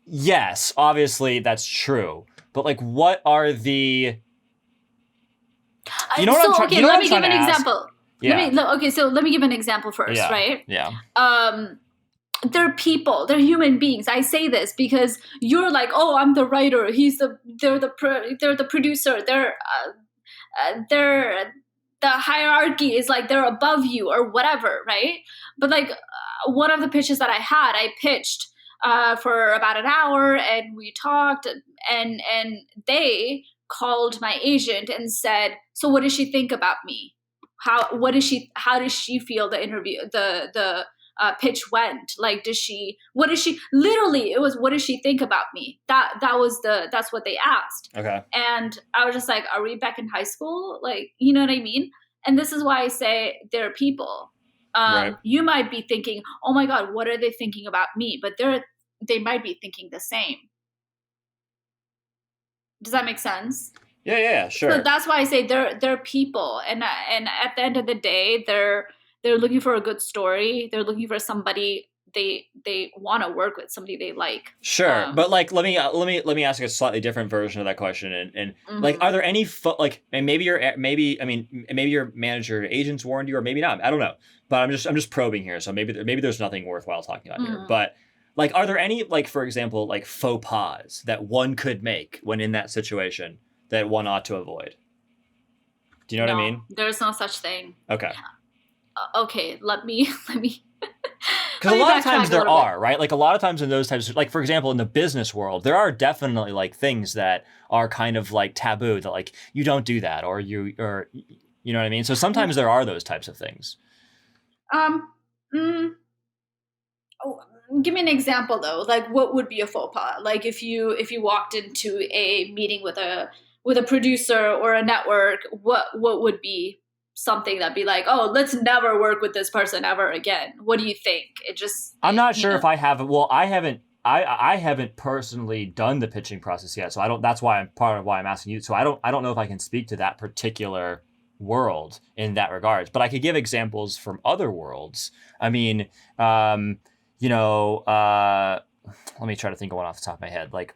yes, obviously that's true. But like, what are the, you know what I'm trying to ask? Okay, let me give an example. Yeah. So let me give an example first, yeah. right? Yeah. They're people. They're human beings. I say this because you're like, oh, I'm the writer. They're the producer. The hierarchy is like they're above you or whatever, right? But like one of the pitches that I pitched for about an hour and we talked and they called my agent and said, so what does she think about me? How does she feel the interview, the pitch went? Like, literally it was, what does she think about me? That's what they asked. Okay. And I was just like, are we back in high school? Like, you know what I mean? And this is why I say they're people. Right. You might be thinking, oh my God, what are they thinking about me? But they might be thinking the same. Does that make sense? Yeah, sure. So that's why I say they're people, and at the end of the day, they're looking for a good story. They're looking for somebody they want to work with, somebody they like. Sure, but like let me ask a slightly different version of that question, and like, are there any and maybe your manager or agents warned you, or maybe not. I don't know, but I'm just probing here. So maybe there's nothing worthwhile talking about here, but. Like, are there any, like, for example, like faux pas that one could make when in that situation that one ought to avoid? Do you know what I mean? There's no such thing. Okay. Okay, let me. Because a lot of times there are, right? Like a lot of times in those types of, like, for example, in the business world, there are definitely like things that are kind of like taboo that like, you don't do that, or you know what I mean? So sometimes there are those types of things. Give me an example though. Like, what would be a faux pas? Like if you walked into a meeting with a producer or a network, what would be something that'd be like, oh, let's never work with this person ever again. What do you think? It just, I'm not sure if I haven't. Well, I haven't personally done the pitching process yet, so I don't. That's why I'm part of why I'm asking you. So I don't know if I can speak to that particular world in that regards, but I could give examples from other worlds. I mean, you know, let me try to think of one off the top of my head. Like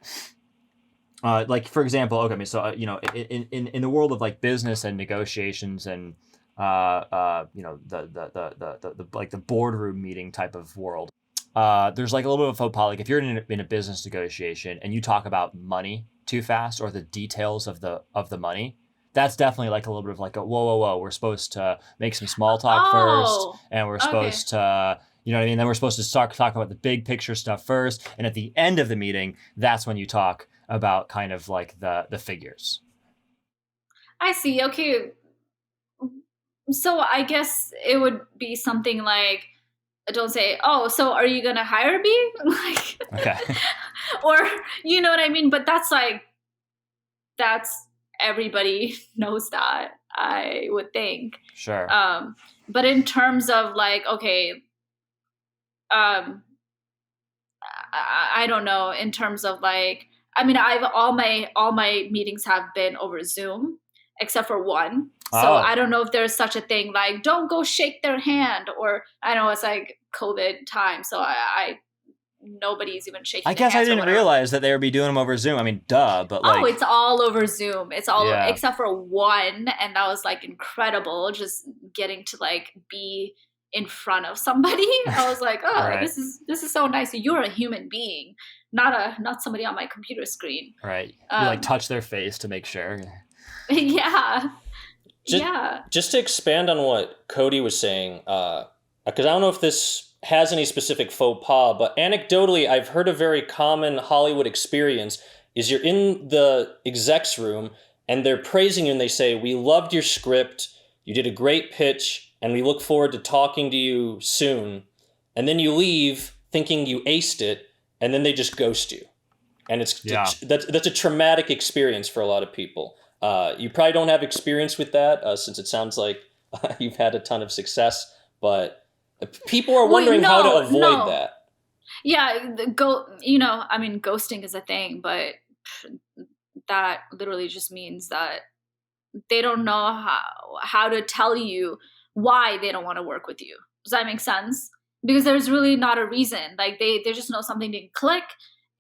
for example, okay, I mean, so you know, in the world of like business and negotiations and you know, the like the boardroom meeting type of world. There's like a little bit of faux pas. Like if you're in a business negotiation and you talk about money too fast or the details of the money, that's definitely like a little bit of like a whoa. We're supposed to make some small talk first, and we're supposed to, you know what I mean? Then we're supposed to start talk about the big picture stuff first, and at the end of the meeting, that's when you talk about kind of like the figures. I see. Okay. So I guess it would be something like, don't say, oh, so are you going to hire me? Like, okay. Or, you know what I mean? But that's like, that's, everybody knows that, I would think. Sure. But in terms of like, okay, I don't know, in terms of like, I mean, all my meetings have been over Zoom, except for one. So I don't know if there's such a thing like, don't go shake their hand, or I know it's like COVID time, so I nobody's even shaking. I guess I didn't realize that they would be doing them over Zoom. I mean, duh, but like, it's all over Zoom. It's all except for one, and that was like incredible. Just getting to like be in front of somebody. I was like, oh, right. This is so nice. You're a human being, not somebody on my computer screen. Right. You like touch their face to make sure. Yeah. Just to expand on what Cody was saying, because I don't know if this has any specific faux pas, but anecdotally, I've heard a very common Hollywood experience is you're in the exec's room and they're praising you and they say, we loved your script, you did a great pitch, and we look forward to talking to you soon. And then you leave thinking you aced it, and then they just ghost you. And that's a traumatic experience for a lot of people. You probably don't have experience with that since it sounds like you've had a ton of success, but people are wondering how to avoid that. Yeah, I mean, ghosting is a thing, but that literally just means that they don't know how to tell you why they don't want to work with you. Does that make sense? Because there's really not a reason. Like they just know something didn't click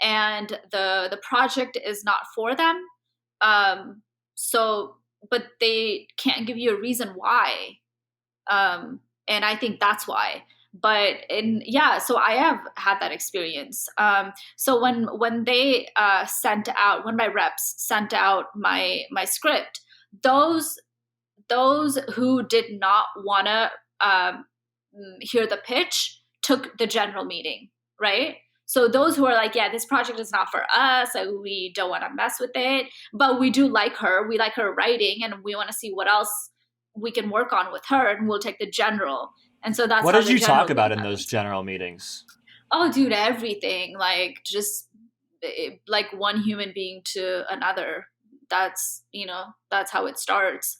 and the project is not for them. So, but they can't give you a reason why. And I think that's why. But so I have had that experience. So when they when my reps sent out my script, those who did not want to hear the pitch took the general meeting, right? So those who are like, yeah, this project is not for us, we don't want to mess with it, but we do like her, we like her writing, and we want to see what else we can work on with her, and we'll take the general. And so that's what did you talk about in those general meetings? Oh, dude, everything. Like just like one human being to another. That's how it starts.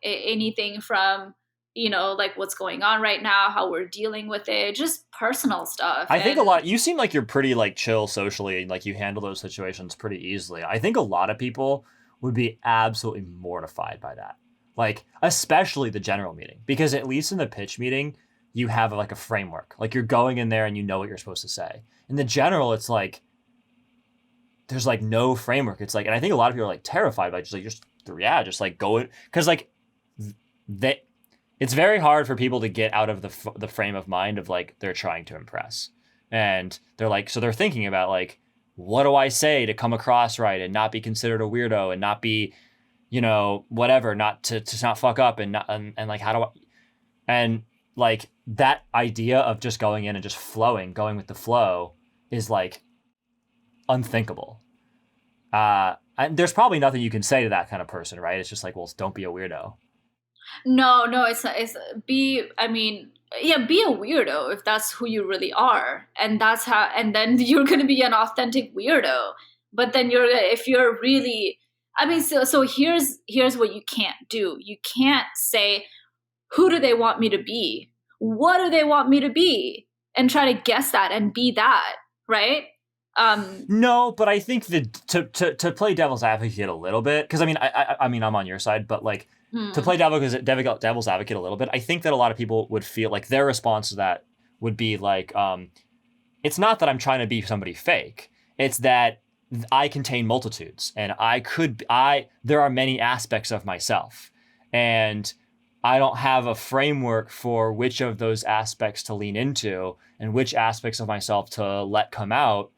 Anything from like what's going on right now, how we're dealing with it, just personal stuff. I think you seem like you're pretty like chill socially, like you handle those situations pretty easily. I think a lot of people would be absolutely mortified by that. Like, especially the general meeting, because at least in the pitch meeting, you have like a framework. Like you're going in there and you know what you're supposed to say. In the general, it's like, there's like no framework. It's like, and I think a lot of people are like terrified by just like go it. Cause like it's very hard for people to get out of the frame of mind of like, they're trying to impress. And they're like, so they're thinking about like, what do I say to come across right and not be considered a weirdo and not be, whatever, not to not fuck up and like, how do I, and like that idea of just going in and just going with the flow is like unthinkable. And there's probably nothing you can say to that kind of person, right? It's just like, well, don't be a weirdo. No, be a weirdo if that's who you really are. And and then you're going to be an authentic weirdo. But then if you're really, I mean, so here's what you can't do. You can't say, who do they want me to be? What do they want me to be? And try to guess that and be that, right? No, but I think that to play devil's advocate a little bit, because I mean, I mean, I'm on your side, but like to play devil's advocate a little bit, I think that a lot of people would feel like their response to that would be like, it's not that I'm trying to be somebody fake. It's that I contain multitudes, and there are many aspects of myself, and I don't have a framework for which of those aspects to lean into and which aspects of myself to let come out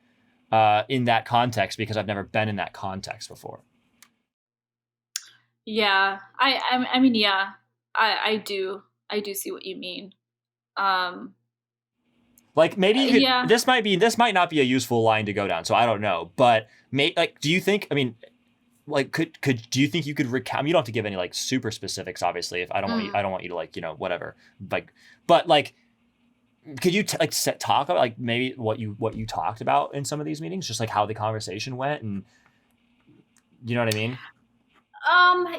in that context, because I've never been in that context before. Yeah, I mean, yeah, I do see what you mean. Like maybe you could, Yeah. this might not be a useful line to go down, so I don't know. But do you think? I mean, like, do you think you could recount? You don't have to give any like super specifics, obviously. If I don't want you to like whatever. Like, but like, could you talk about like maybe what you talked about in some of these meetings, just like how the conversation went, and you know what I mean?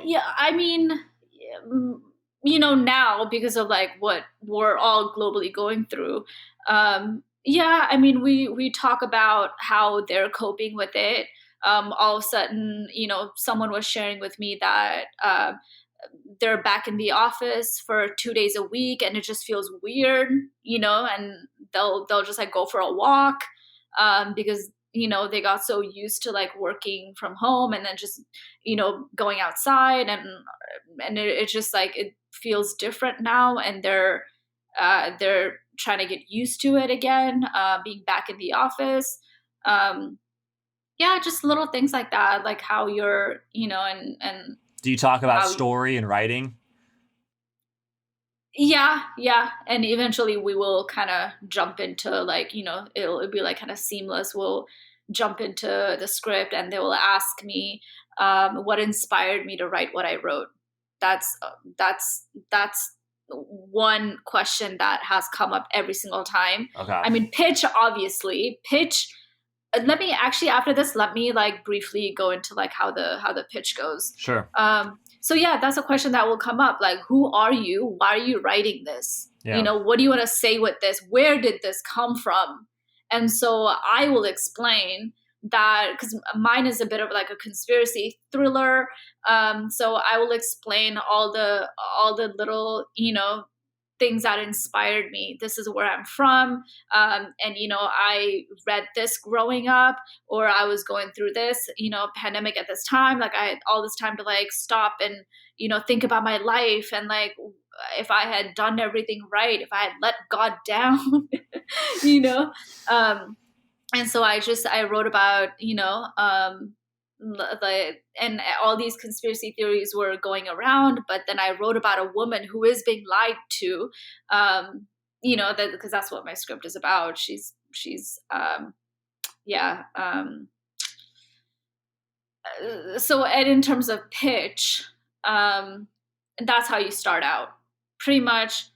Yeah, I mean, now because of like what we're all globally going through, yeah, I mean, we talk about how they're coping with it. All of a sudden, someone was sharing with me that they're back in the office for 2 days a week, and it just feels weird, and they'll just like go for a walk, because they got so used to like working from home and then just going outside, and it's just like it feels different now, and they're trying to get used to it again, being back in the office. Yeah, just little things like that, like how you're, and do you talk about story and writing? Yeah, and eventually we will kind of jump into like, it'll be like kind of seamless. We'll jump into the script, and they will ask me what inspired me to write what I wrote. That's one question that has come up every single time. Okay. I mean, obviously. Let me actually, after this, let me like briefly go into like how the pitch goes. Sure. So yeah, that's a question that will come up. Like, who are you? Why are you writing this? Yeah. What do you want to say with this? Where did this come from? And so I will explain that, because mine is a bit of like a conspiracy thriller. So I will explain all the little, things that inspired me. This is where I'm from. And, I read this growing up, or I was going through this, pandemic at this time. Like I had all this time to like stop and, think about my life, and like, if I had done everything right, if I had let God down, and so I wrote about, and all these conspiracy theories were going around, but then I wrote about a woman who is being lied to, because that's what my script is about. She's so, and in terms of pitch, that's how you start out. Pretty much,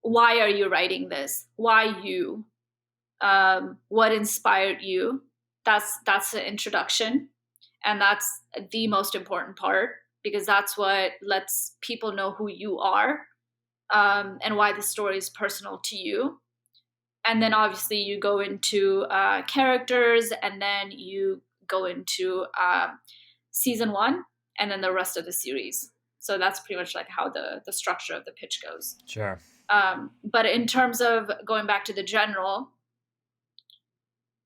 why are you writing this? Why you? What inspired you? That's the introduction. And that's the most important part, because that's what lets people know who you are, and why the story is personal to you. And then obviously you go into characters, and then you go into season 1, and then the rest of the series. So that's pretty much like how the structure of the pitch goes. Sure. But in terms of going back to the general,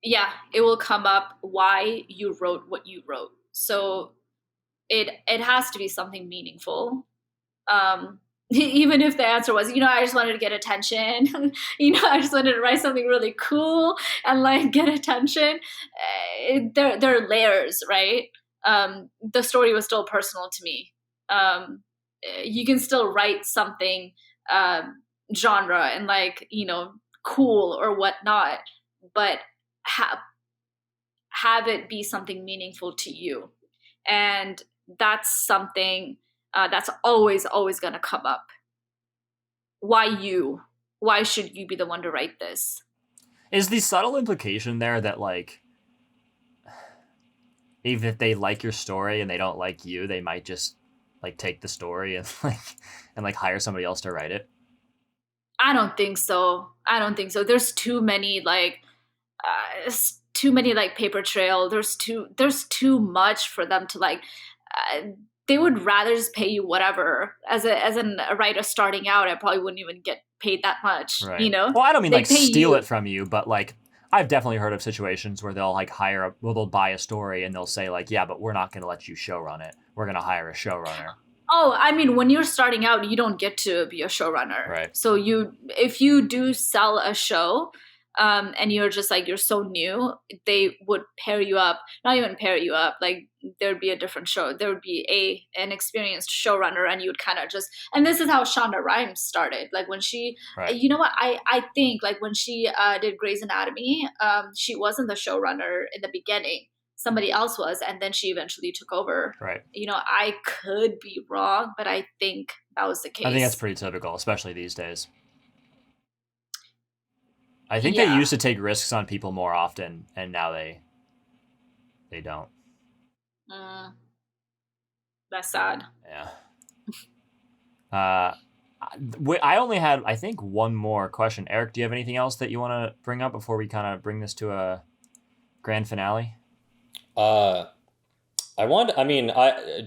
yeah, it will come up why you wrote what you wrote. So it has to be something meaningful. Even if the answer was, I just wanted to get attention, I just wanted to write something really cool and like get attention. There are layers, right? The story was still personal to me. You can still write something genre and like, cool or whatnot, but have it be something meaningful to you. And that's something that's always going to come up. Why you? Why should you be the one to write this? Is the subtle implication there that like even if they like your story and they don't like you, they might just like take the story and like hire somebody else to write it? I don't think so. There's too many too many like paper trail. There's too much for them to like. They would rather just pay you whatever. As a writer starting out, I probably wouldn't even get paid that much. Right. You know. Well, I don't mean They like pay steal you. it from you, but like I've definitely heard of situations where they'll like they'll buy a story and they'll say like, yeah, but we're not going to let you showrun it. We're going to hire a showrunner. Oh, I mean, when you're starting out, you don't get to be a showrunner. Right. So if you do sell a show, and you're just like, you're so new, they would pair you up. Not even pair you up. Like there'd be a different show. There would be an experienced showrunner, and you would kind of just. And this is how Shonda Rhimes started. Like when she, Right. you know what? I think like when she did Grey's Anatomy, she wasn't the showrunner in the beginning. Somebody else was, and then she eventually took over. Right. You know, I could be wrong, but I think that was the case. I think that's pretty typical, especially these days. I think they used to take risks on people more often, and now they don't. That's sad. Yeah. I only had, I think, one more question. Erik, do you have anything else that you want to bring up before we kind of bring this to a grand finale? I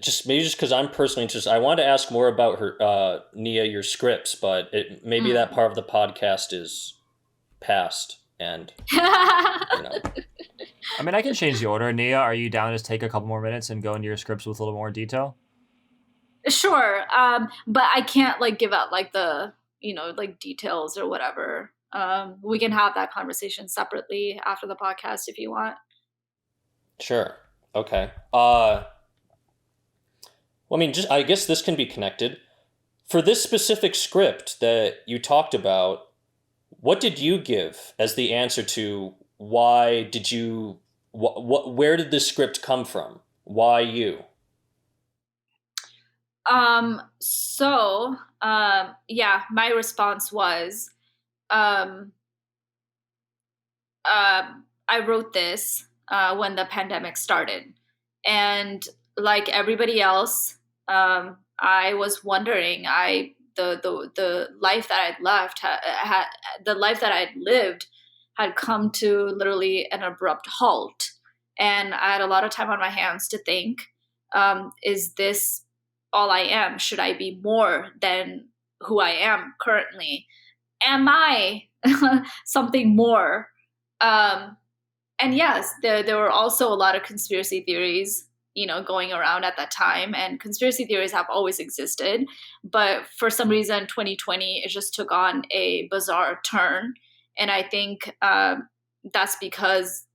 just because I'm personally interested, I wanted to ask more about her, Nia, your scripts, but maybe that part of the podcast is past, and I mean, I can change the order. Nia, are you down to just take a couple more minutes and go into your scripts with a little more detail? Sure, but I can't like give out like the like details or whatever. We can have that conversation separately after the podcast if you want. Sure. Okay. Well, I mean, I guess this can be connected. For this specific script that you talked about, what did you give as the answer to why did you, where did this script come from? Why you? My response was, I wrote this when the pandemic started, and like everybody else, I was wondering, the life that I'd left the life that I'd lived had come to literally an abrupt halt, and I had a lot of time on my hands to think, is this all I am? Should I be more than who I am currently? Am I something more? And yes, there were also a lot of conspiracy theories, going around at that time. And conspiracy theories have always existed. But for some reason, 2020, it just took on a bizarre turn. And I think that's because,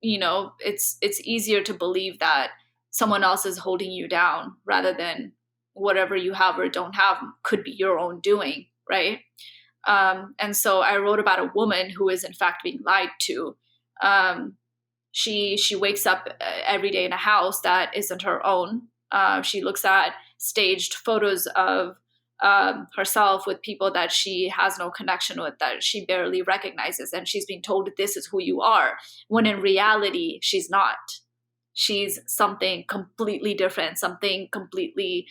it's easier to believe that someone else is holding you down rather than whatever you have or don't have could be your own doing, right? And so I wrote about a woman who is in fact being lied to. She wakes up every day in a house that isn't her own. She looks at staged photos of herself with people that she has no connection with, that she barely recognizes, and she's being told this is who you are, when in reality she's not. She's something completely different, something completely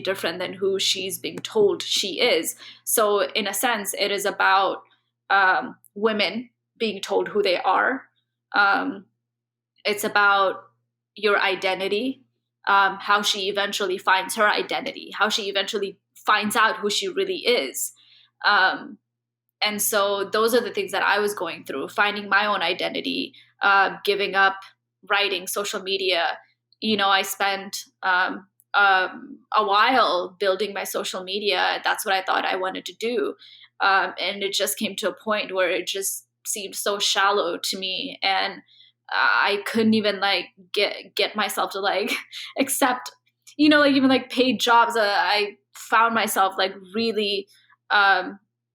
different than who she's being told she is. So in a sense, it is about women being told who they are. It's about your identity, how she eventually finds her identity, how she eventually finds out who she really is. And so those are the things that I was going through, finding my own identity, giving up writing, social media. I spent a while building my social media. That's what I thought I wanted to do. And it just came to a point where it just seemed so shallow to me. And I couldn't even like get myself to like accept, even like paid jobs. I found myself like really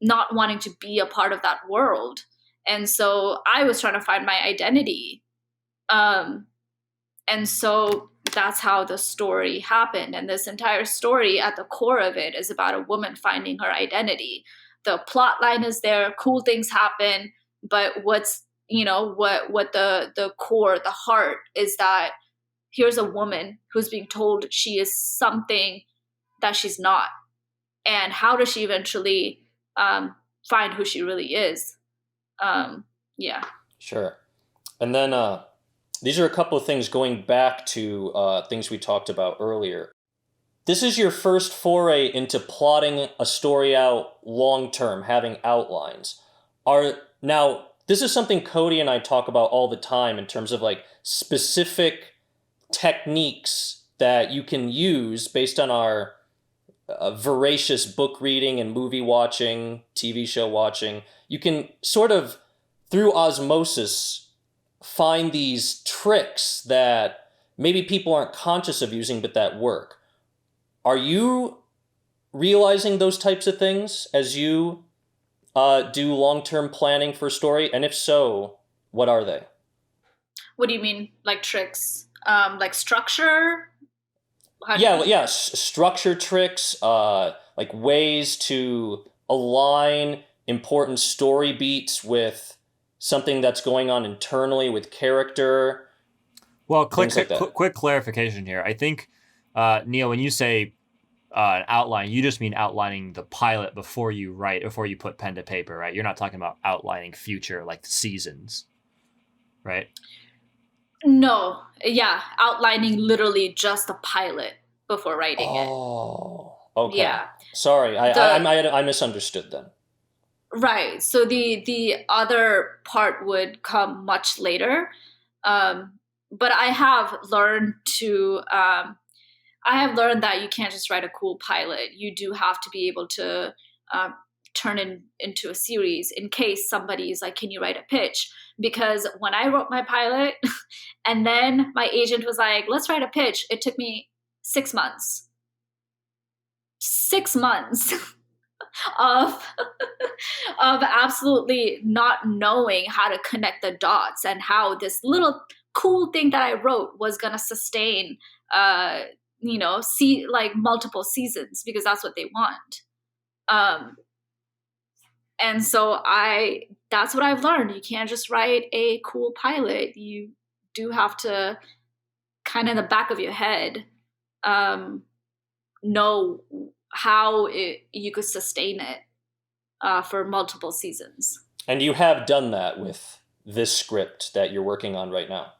not wanting to be a part of that world. And so I was trying to find my identity. And so that's how the story happened. And this entire story, at the core of it, is about a woman finding her identity. The plot line is there, cool things happen, but what's what the core, the heart is, that here's a woman who's being told she is something that she's not. And how does she eventually find who she really is? Yeah. Sure. And then these are a couple of things going back to things we talked about earlier. This is your first foray into plotting a story out long term, having outlines. Now, this is something Cody and I talk about all the time in terms of like specific techniques that you can use based on our voracious book reading and movie watching, TV show watching. You can sort of, through osmosis, find these tricks that maybe people aren't conscious of using, but that work. Are you realizing those types of things as you do long-term planning for a story? And if so, what are they? What do you mean, like tricks? Like structure? Structure tricks, like ways to align important story beats with something that's going on internally with character. Well, quick clarification here. I think, Neil, when you say an outline, you just mean outlining the pilot before you put pen to paper, right? You're not talking about outlining future, like seasons, right? No, yeah, outlining literally just the pilot before writing it. Oh, okay. Yeah. Sorry, I misunderstood then. Right. So the other part would come much later, but I have learned that you can't just write a cool pilot. You do have to be able to turn it into a series in case somebody's like, can you write a pitch? Because when I wrote my pilot and then my agent was like, let's write a pitch, it took me 6 months. 6 months of absolutely not knowing how to connect the dots and how this little cool thing that I wrote was going to sustain multiple seasons, because that's what they want. And so that's what I've learned. You can't just write a cool pilot. You do have to kind of in the back of your head know how you could sustain it for multiple seasons. And you have done that with this script that you're working on right now.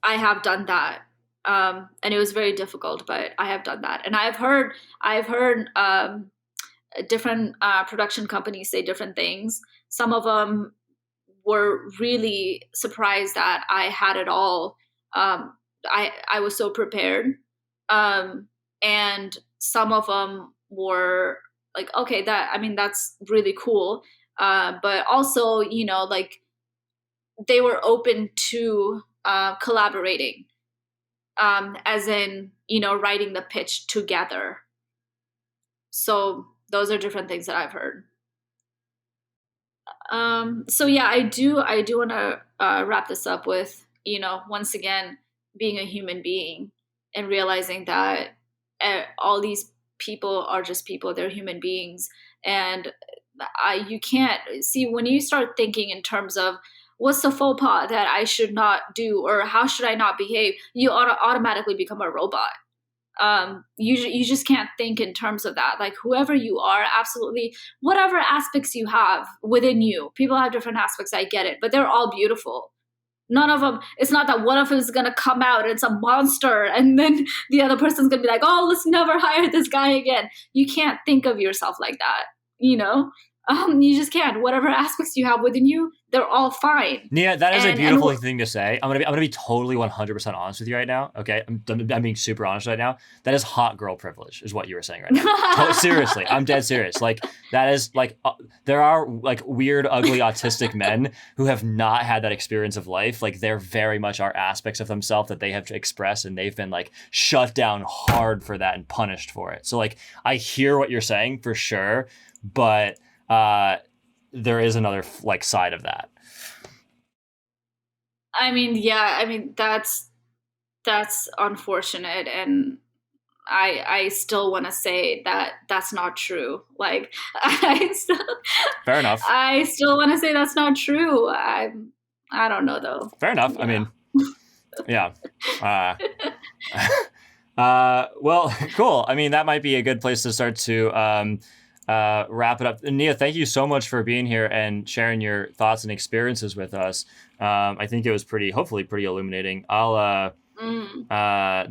I have done that. And it was very difficult, but I have done that. And I've heard different production companies say different things. Some of them were really surprised that I had it all. I was so prepared. And some of them were like, okay, that's really cool. But also, they were open to collaborating, as in, writing the pitch together. So those are different things that I've heard. So yeah, I do want to wrap this up with, once again, being a human being and realizing that all these people are just people. They're human beings. And you can't see, when you start thinking in terms of what's the faux pas that I should not do, or how should I not behave, you automatically become a robot. You just can't think in terms of that. Like, whoever you are, absolutely, whatever aspects you have within you, people have different aspects, I get it, but they're all beautiful. None of them, it's not that one of them is going to come out and it's a monster and then the other person's going to be like, oh, let's never hire this guy again. You can't think of yourself like that, you just can't. Whatever aspects you have within you, they're all fine. Yeah, that is a beautiful thing to say. I'm gonna be totally 100% honest with you right now. Okay, I'm being super honest right now. That is hot girl privilege, is what you were saying right now. Seriously, I'm dead serious. Like, that is like there are like weird, ugly, autistic men who have not had that experience of life. Like, there very much are aspects of themselves that they have to express, and they've been like shut down hard for that and punished for it. So like, I hear what you're saying for sure, but there is another like side of that. That's unfortunate, and I still want to say that that's not true. Like, fair enough. I still want to say that's not true. I don't know though. Fair enough. Yeah. I mean, yeah. Well, cool. I mean, that might be a good place to start to wrap it up. Nia, thank you so much for being here and sharing your thoughts and experiences with us. I think it was hopefully pretty illuminating. The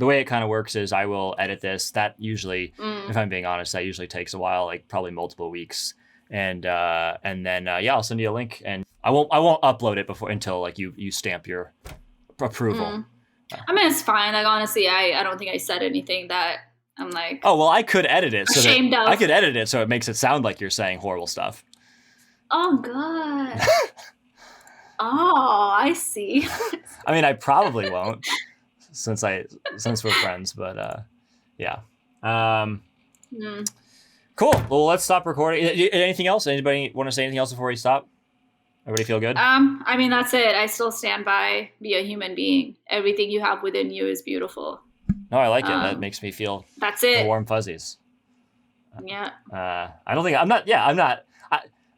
way it kind of works is I will edit this. That usually, if I'm being honest, that usually takes a while, like probably multiple weeks. And then I'll send you a link, and I won't upload it until like you stamp your approval. I mean, it's fine. Like, honestly, I don't think I said anything that I'm like, oh, well, I could edit it. Ashamed of. I could edit it so it makes it sound like you're saying horrible stuff. Oh, God. Oh, I see. I mean, I probably won't since we're friends, but yeah. Cool. Well, let's stop recording. Anything else? Anybody want to say anything else before we stop? Everybody feel good? I mean, that's it. I still stand by, be a human being. Everything you have within you is beautiful. No, I like it. That makes me feel that's it. warm fuzzies. Yeah. I don't think I'm not.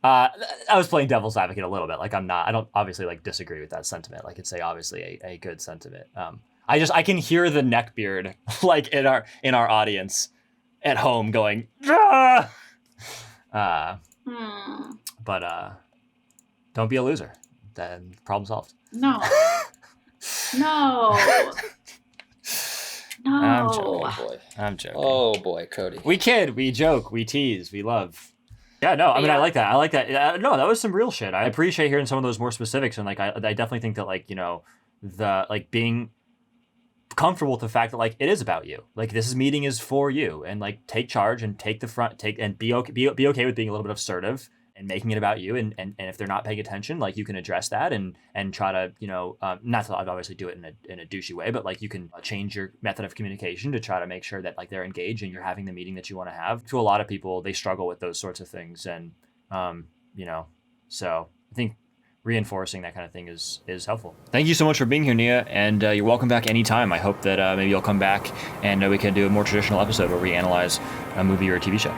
I was playing devil's advocate a little bit. Like I don't obviously like disagree with that sentiment. Like it's obviously a good sentiment. I can hear the neckbeard like in our audience at home going, ah! But don't be a loser. Then problem solved. No. No. I'm joking. Oh boy, Cody. We kid, we joke, we tease, we love. Yeah, no, I mean, I like that. No, that was some real shit. I appreciate hearing some of those more specifics. And like, I definitely think that like, the like being comfortable with the fact that like it is about you. Like this meeting is for you, and like take charge and take the front, and be okay with being a little bit assertive and making it about you. And if they're not paying attention, like you can address that and try to, not to obviously do it in a douchey way, but like you can change your method of communication to try to make sure that like they're engaged and you're having the meeting that you want to have. To a lot of people, they struggle with those sorts of things. And, so I think reinforcing that kind of thing is helpful. Thank you so much for being here, Nia, and you're welcome back anytime. I hope that maybe you'll come back and we can do a more traditional episode where we analyze a movie or a TV show.